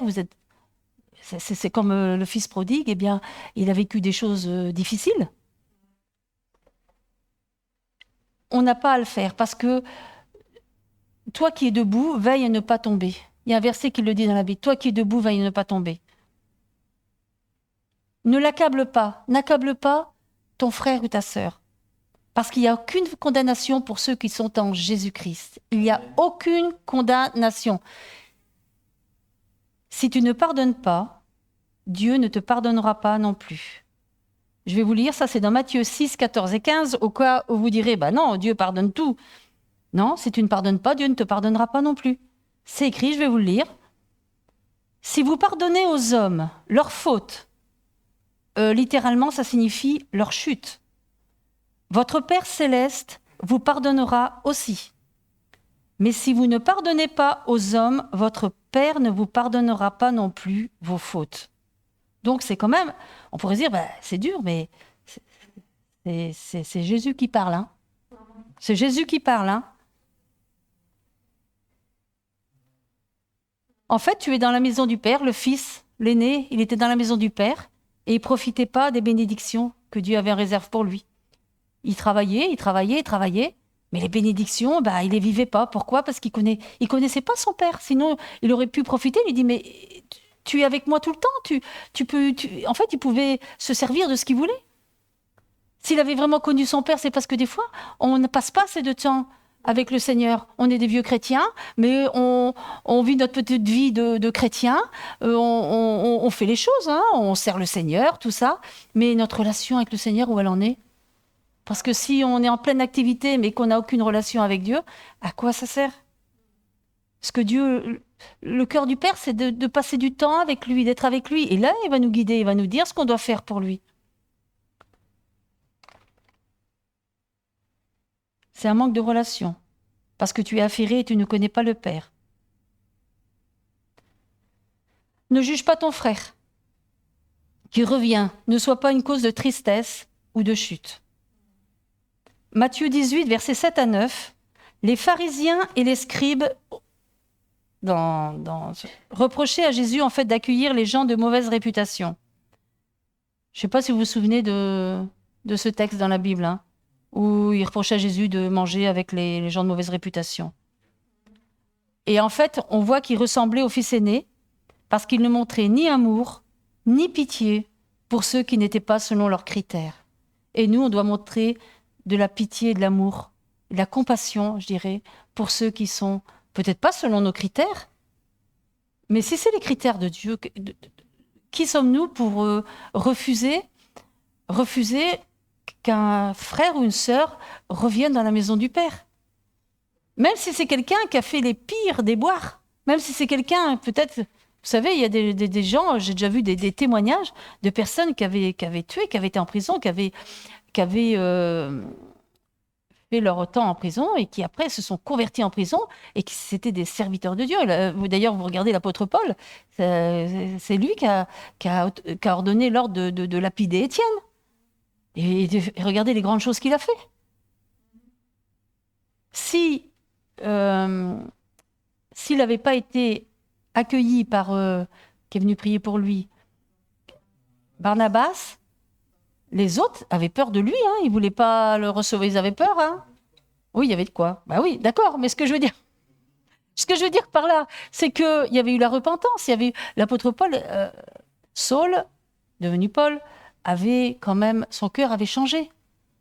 c'est comme le fils prodigue, eh bien, il a vécu des choses difficiles. On n'a pas à le faire parce que toi qui es debout, veille à ne pas tomber. Il y a un verset qui le dit dans la Bible. Toi qui es debout, veille à ne pas tomber. Ne l'accable pas, n'accable pas ton frère ou ta sœur. Parce qu'il n'y a aucune condamnation pour ceux qui sont en Jésus-Christ. Il n'y a aucune condamnation. Si tu ne pardonnes pas, Dieu ne te pardonnera pas non plus. Je vais vous lire, ça c'est dans Matthieu 6, 14 et 15, au cas où vous direz, non, Dieu pardonne tout. Non, si tu ne pardonnes pas, Dieu ne te pardonnera pas non plus. C'est écrit, je vais vous le lire. Si vous pardonnez aux hommes leurs fautes, littéralement ça signifie leur chute, votre Père céleste vous pardonnera aussi. Mais si vous ne pardonnez pas aux hommes, votre Père ne vous pardonnera pas non plus vos fautes. Donc c'est quand même, on pourrait dire, c'est dur, mais c'est Jésus qui parle. Hein. C'est Jésus qui parle. Hein. En fait, tu es dans la maison du Père, le Fils, l'aîné, il était dans la maison du Père et il ne profitait pas des bénédictions que Dieu avait en réserve pour lui. Il travaillait, mais les bénédictions, il les vivait pas. Pourquoi ? Parce qu'il connaissait pas son Père. Sinon, il aurait pu profiter. Il lui dit, mais tu es avec moi tout le temps. En fait, il pouvait se servir de ce qu'il voulait. S'il avait vraiment connu son Père, c'est parce que des fois, on ne passe pas assez de temps avec le Seigneur. On est des vieux chrétiens, mais on vit notre petite vie de chrétiens. On fait les choses, hein, on sert le Seigneur, tout ça. Mais notre relation avec le Seigneur, où elle en est ? Parce que si on est en pleine activité, mais qu'on n'a aucune relation avec Dieu, à quoi ça sert ? Parce que Dieu, le cœur du Père, c'est de passer du temps avec lui, d'être avec lui. Et là, il va nous guider, il va nous dire ce qu'on doit faire pour lui. C'est un manque de relation. Parce que tu es affairé et tu ne connais pas le Père. Ne juge pas ton frère qui revient. Ne sois pas une cause de tristesse ou de chute. Matthieu 18, versets 7 à 9. Les pharisiens et les scribes reprochaient à Jésus en fait d'accueillir les gens de mauvaise réputation. Je ne sais pas si vous vous souvenez de ce texte dans la Bible, hein, où il reprochait à Jésus de manger avec les gens de mauvaise réputation. Et en fait, on voit qu'il ressemblait au fils aîné parce qu'il ne montrait ni amour, ni pitié pour ceux qui n'étaient pas selon leurs critères. Et nous, on doit montrer de la pitié, de l'amour, de la compassion, je dirais, pour ceux qui sont peut-être pas selon nos critères, mais si c'est les critères de Dieu, qui sommes-nous pour refuser qu'un frère ou une sœur revienne dans la maison du Père ? Même si c'est quelqu'un qui a fait les pires déboires, même si c'est quelqu'un, peut-être, vous savez, il y a des gens, j'ai déjà vu des témoignages de personnes qui avaient tué, qui avaient été en prison, qui avaient fait leur temps en prison et qui après se sont convertis en prison et qui c'était des serviteurs de Dieu. D'ailleurs, vous regardez l'apôtre Paul, c'est lui qui a ordonné l'ordre de lapider Étienne. Et regardez les grandes choses qu'il a fait. S'il n'avait pas été accueilli par qui est venu prier pour lui, Barnabas, les autres avaient peur de lui, hein, ils ne voulaient pas le recevoir, ils avaient peur. Hein. Oui, il y avait de quoi. Oui, d'accord, mais ce que je veux dire par là, c'est qu'il y avait eu la repentance, il y avait eu l'apôtre Paul, Saul, devenu Paul, avait quand même, son cœur avait changé.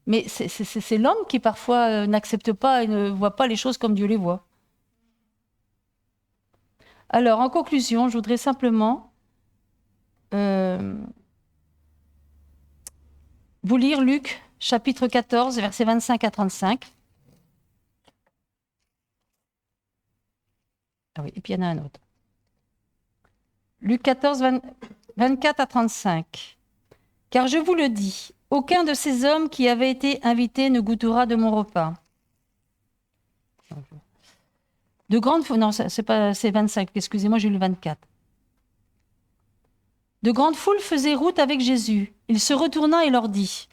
Mais c'est l'homme qui parfois n'accepte pas et ne voit pas les choses comme Dieu les voit. Alors, en conclusion, je voudrais simplement vous lire Luc, chapitre 14, versets 25 à 35. Ah oui, et puis il y en a un autre. Luc 14, 24 à 35. « Car je vous le dis, aucun de ces hommes qui avaient été invités ne goûtera de mon repas. » De grandes... Non, c'est 25, excusez-moi, j'ai lu le 24. De grandes foules faisaient route avec Jésus. Il se retourna et leur dit :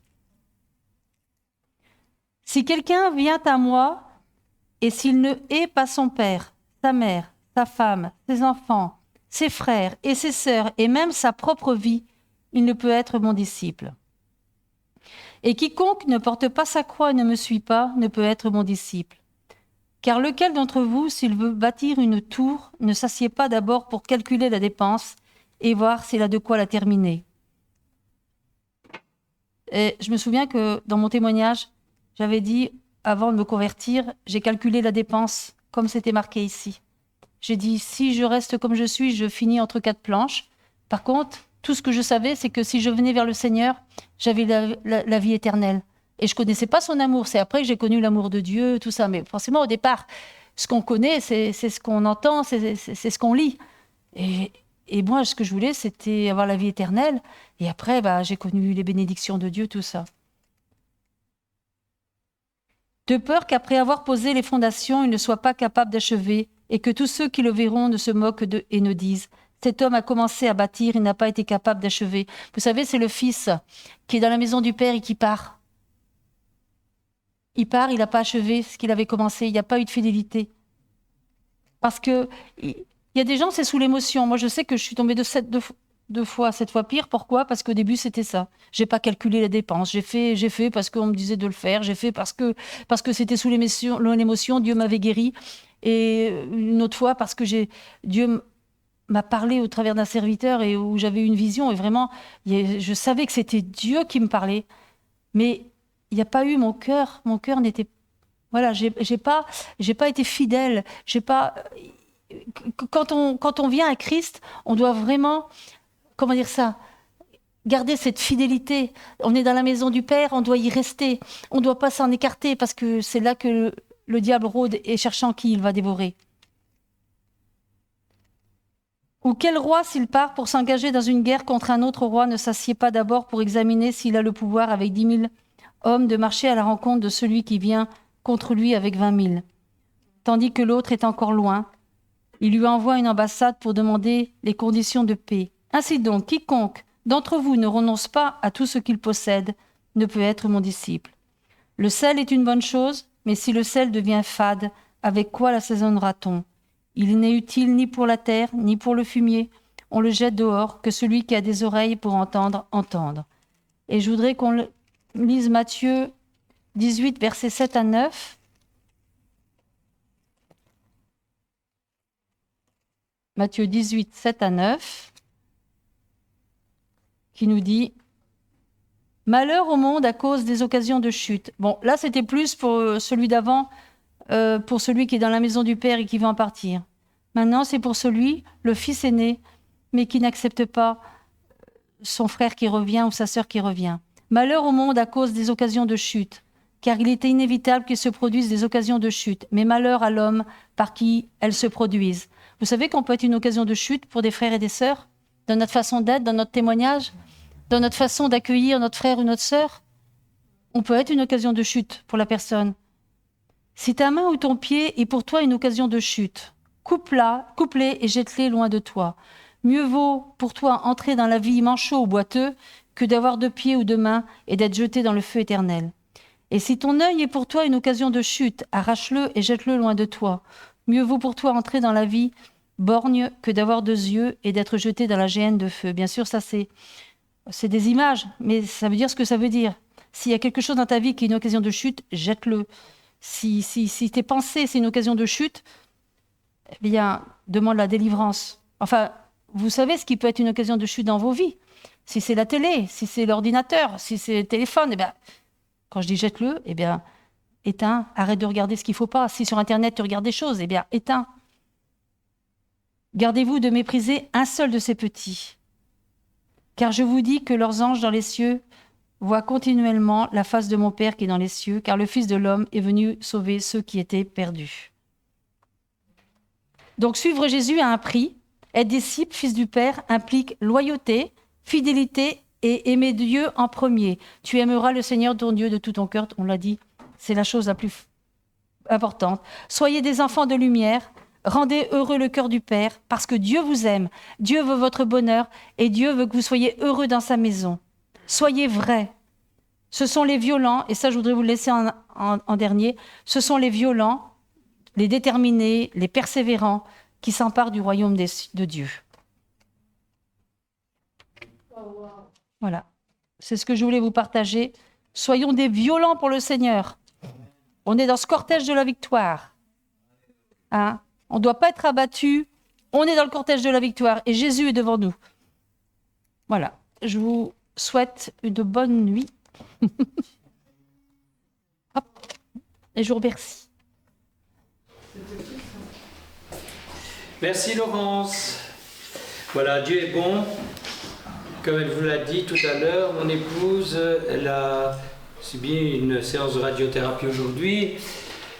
« Si quelqu'un vient à moi Et s'il ne hait pas son père, sa mère, sa femme, ses enfants, ses frères et ses sœurs, et même sa propre vie, il ne peut être mon disciple. Et quiconque ne porte pas sa croix et ne me suit pas, ne peut être mon disciple. Car lequel d'entre vous, s'il veut bâtir une tour, ne s'assied pas d'abord pour calculer la dépense et voir s'il a de quoi la terminer? Et je me souviens que dans mon témoignage, j'avais dit, avant de me convertir, j'ai calculé la dépense comme c'était marqué ici. J'ai dit, si je reste comme je suis, je finis entre 4 planches. Par contre, tout ce que je savais, c'est que si je venais vers le Seigneur, j'avais la vie éternelle. Et je ne connaissais pas son amour. C'est après que j'ai connu l'amour de Dieu, tout ça. Mais forcément, au départ, ce qu'on connaît, c'est ce qu'on entend, c'est ce qu'on lit. Et moi, ce que je voulais, c'était avoir la vie éternelle. Et après, j'ai connu les bénédictions de Dieu, tout ça. De peur qu'après avoir posé les fondations, il ne soit pas capable d'achever, et que tous ceux qui le verront ne se moquent et ne disent « Cet homme a commencé à bâtir, il n'a pas été capable d'achever. » Vous savez, c'est le fils qui est dans la maison du père et qui part. Il part, il n'a pas achevé ce qu'il avait commencé, il n'y a pas eu de fidélité. Parce que il y a des gens, c'est sous l'émotion. Moi, je sais que je suis tombée deux fois, 7 fois pire. Pourquoi? Parce qu'au début, c'était ça. J'ai pas calculé les dépenses. J'ai fait parce qu'on me disait de le faire. J'ai fait parce que c'était sous l'émotion. Dieu m'avait guéri. Et une autre fois, parce que Dieu m'a parlé au travers d'un serviteur et où j'avais une vision. Et vraiment, je savais que c'était Dieu qui me parlait. Mais il n'y a pas eu mon cœur. Mon cœur n'était... Voilà, j'ai pas été fidèle. Quand on vient à Christ, on doit vraiment, comment dire ça, garder cette fidélité. On est dans la maison du Père, on doit y rester. On ne doit pas s'en écarter parce que c'est là que le diable rôde et cherchant qui il va dévorer. Ou quel roi, s'il part pour s'engager dans une guerre contre un autre roi, ne s'assied pas d'abord pour examiner s'il a le pouvoir avec 10 000 hommes de marcher à la rencontre de celui qui vient contre lui avec 20 000, tandis que l'autre est encore loin. Il lui envoie une ambassade pour demander les conditions de paix. Ainsi donc, quiconque d'entre vous ne renonce pas à tout ce qu'il possède ne peut être mon disciple. Le sel est une bonne chose, mais si le sel devient fade, avec quoi l'assaisonnera-t-on? Il n'est utile ni pour la terre, ni pour le fumier. On le jette dehors, que celui qui a des oreilles pour entendre, entende. Et je voudrais qu'on lise Matthieu 18, versets 7 à 9. Matthieu 18, 7 à 9, qui nous dit « Malheur au monde à cause des occasions de chute. » Bon, là, c'était plus pour celui d'avant, pour celui qui est dans la maison du Père et qui veut en partir. Maintenant, c'est pour celui, le fils aîné, mais qui n'accepte pas son frère qui revient ou sa sœur qui revient. « Malheur au monde à cause des occasions de chute. Car il était inévitable qu'il se produise des occasions de chute, mais malheur à l'homme par qui elles se produisent. » Vous savez qu'on peut être une occasion de chute pour des frères et des sœurs, dans notre façon d'être, dans notre témoignage, dans notre façon d'accueillir notre frère ou notre sœur. On peut être une occasion de chute pour la personne. Si ta main ou ton pied est pour toi une occasion de chute, coupe-les et jette-les loin de toi. Mieux vaut pour toi entrer dans la vie manchot ou boiteux que d'avoir 2 pieds ou 2 mains et d'être jeté dans le feu éternel. Et si ton œil est pour toi une occasion de chute, arrache-le et jette-le loin de toi. Mieux vaut pour toi entrer dans la vie borgne que d'avoir 2 yeux et d'être jeté dans la géhenne de feu. Bien sûr, ça c'est des images, mais ça veut dire ce que ça veut dire. S'il y a quelque chose dans ta vie qui est une occasion de chute, jette-le. Si tes pensées, c'est une occasion de chute, eh bien, demande la délivrance. Enfin, vous savez ce qui peut être une occasion de chute dans vos vies. Si c'est la télé, si c'est l'ordinateur, si c'est le téléphone, eh bien, quand je dis jette-le, eh bien, éteins, arrête de regarder ce qu'il ne faut pas. Si sur Internet, tu regardes des choses, eh bien, éteins. Gardez-vous de mépriser un seul de ces petits. Car je vous dis que leurs anges dans les cieux voient continuellement la face de mon Père qui est dans les cieux, car le Fils de l'homme est venu sauver ceux qui étaient perdus. Donc, suivre Jésus a un prix. Être disciple, fils du Père, implique loyauté, fidélité et aimer Dieu en premier. Tu aimeras le Seigneur ton Dieu de tout ton cœur, on l'a dit, c'est la chose la plus importante. Soyez des enfants de lumière, rendez heureux le cœur du Père, parce que Dieu vous aime, Dieu veut votre bonheur et Dieu veut que vous soyez heureux dans sa maison. Soyez vrais. Ce sont les violents, et ça je voudrais vous le laisser en dernier, ce sont les violents les déterminés, les persévérants, qui s'emparent du royaume de Dieu. Voilà, c'est ce que je voulais vous partager. Soyons des violents pour le Seigneur. On est dans ce cortège de la victoire. Hein? On ne doit pas être abattu. On est dans le cortège de la victoire et Jésus est devant nous. Voilà, je vous souhaite une bonne nuit. Hop. Et je vous remercie. Merci Laurence. Voilà, Dieu est bon. Comme elle vous l'a dit tout à l'heure, mon épouse, elle a subi une séance de radiothérapie aujourd'hui.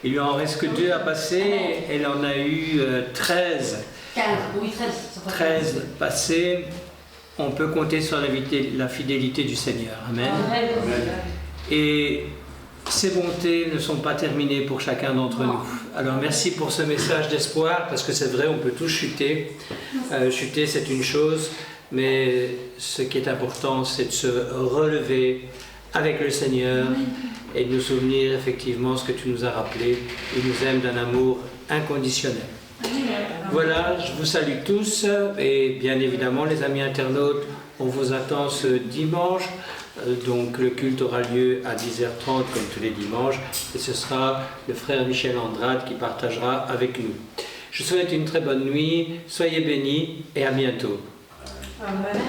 Il lui en reste que 2 à passer. Elle en a eu 13. 15, oui, 13 passés. On peut compter sur la fidélité du Seigneur. Amen. Et ces bontés ne sont pas terminées pour chacun d'entre nous. Alors merci pour ce message d'espoir, parce que c'est vrai, on peut tous chuter. Chuter, c'est une chose, mais ce qui est important, c'est de se relever avec le Seigneur et de nous souvenir effectivement ce que tu nous as rappelé. Il nous aime d'un amour inconditionnel. Voilà, je vous salue tous et bien évidemment les amis internautes, on vous attend ce dimanche. Donc le culte aura lieu à 10h30 comme tous les dimanches et ce sera le frère Michel Andrade qui partagera avec nous. Je vous souhaite une très bonne nuit, soyez bénis et à bientôt. Amen.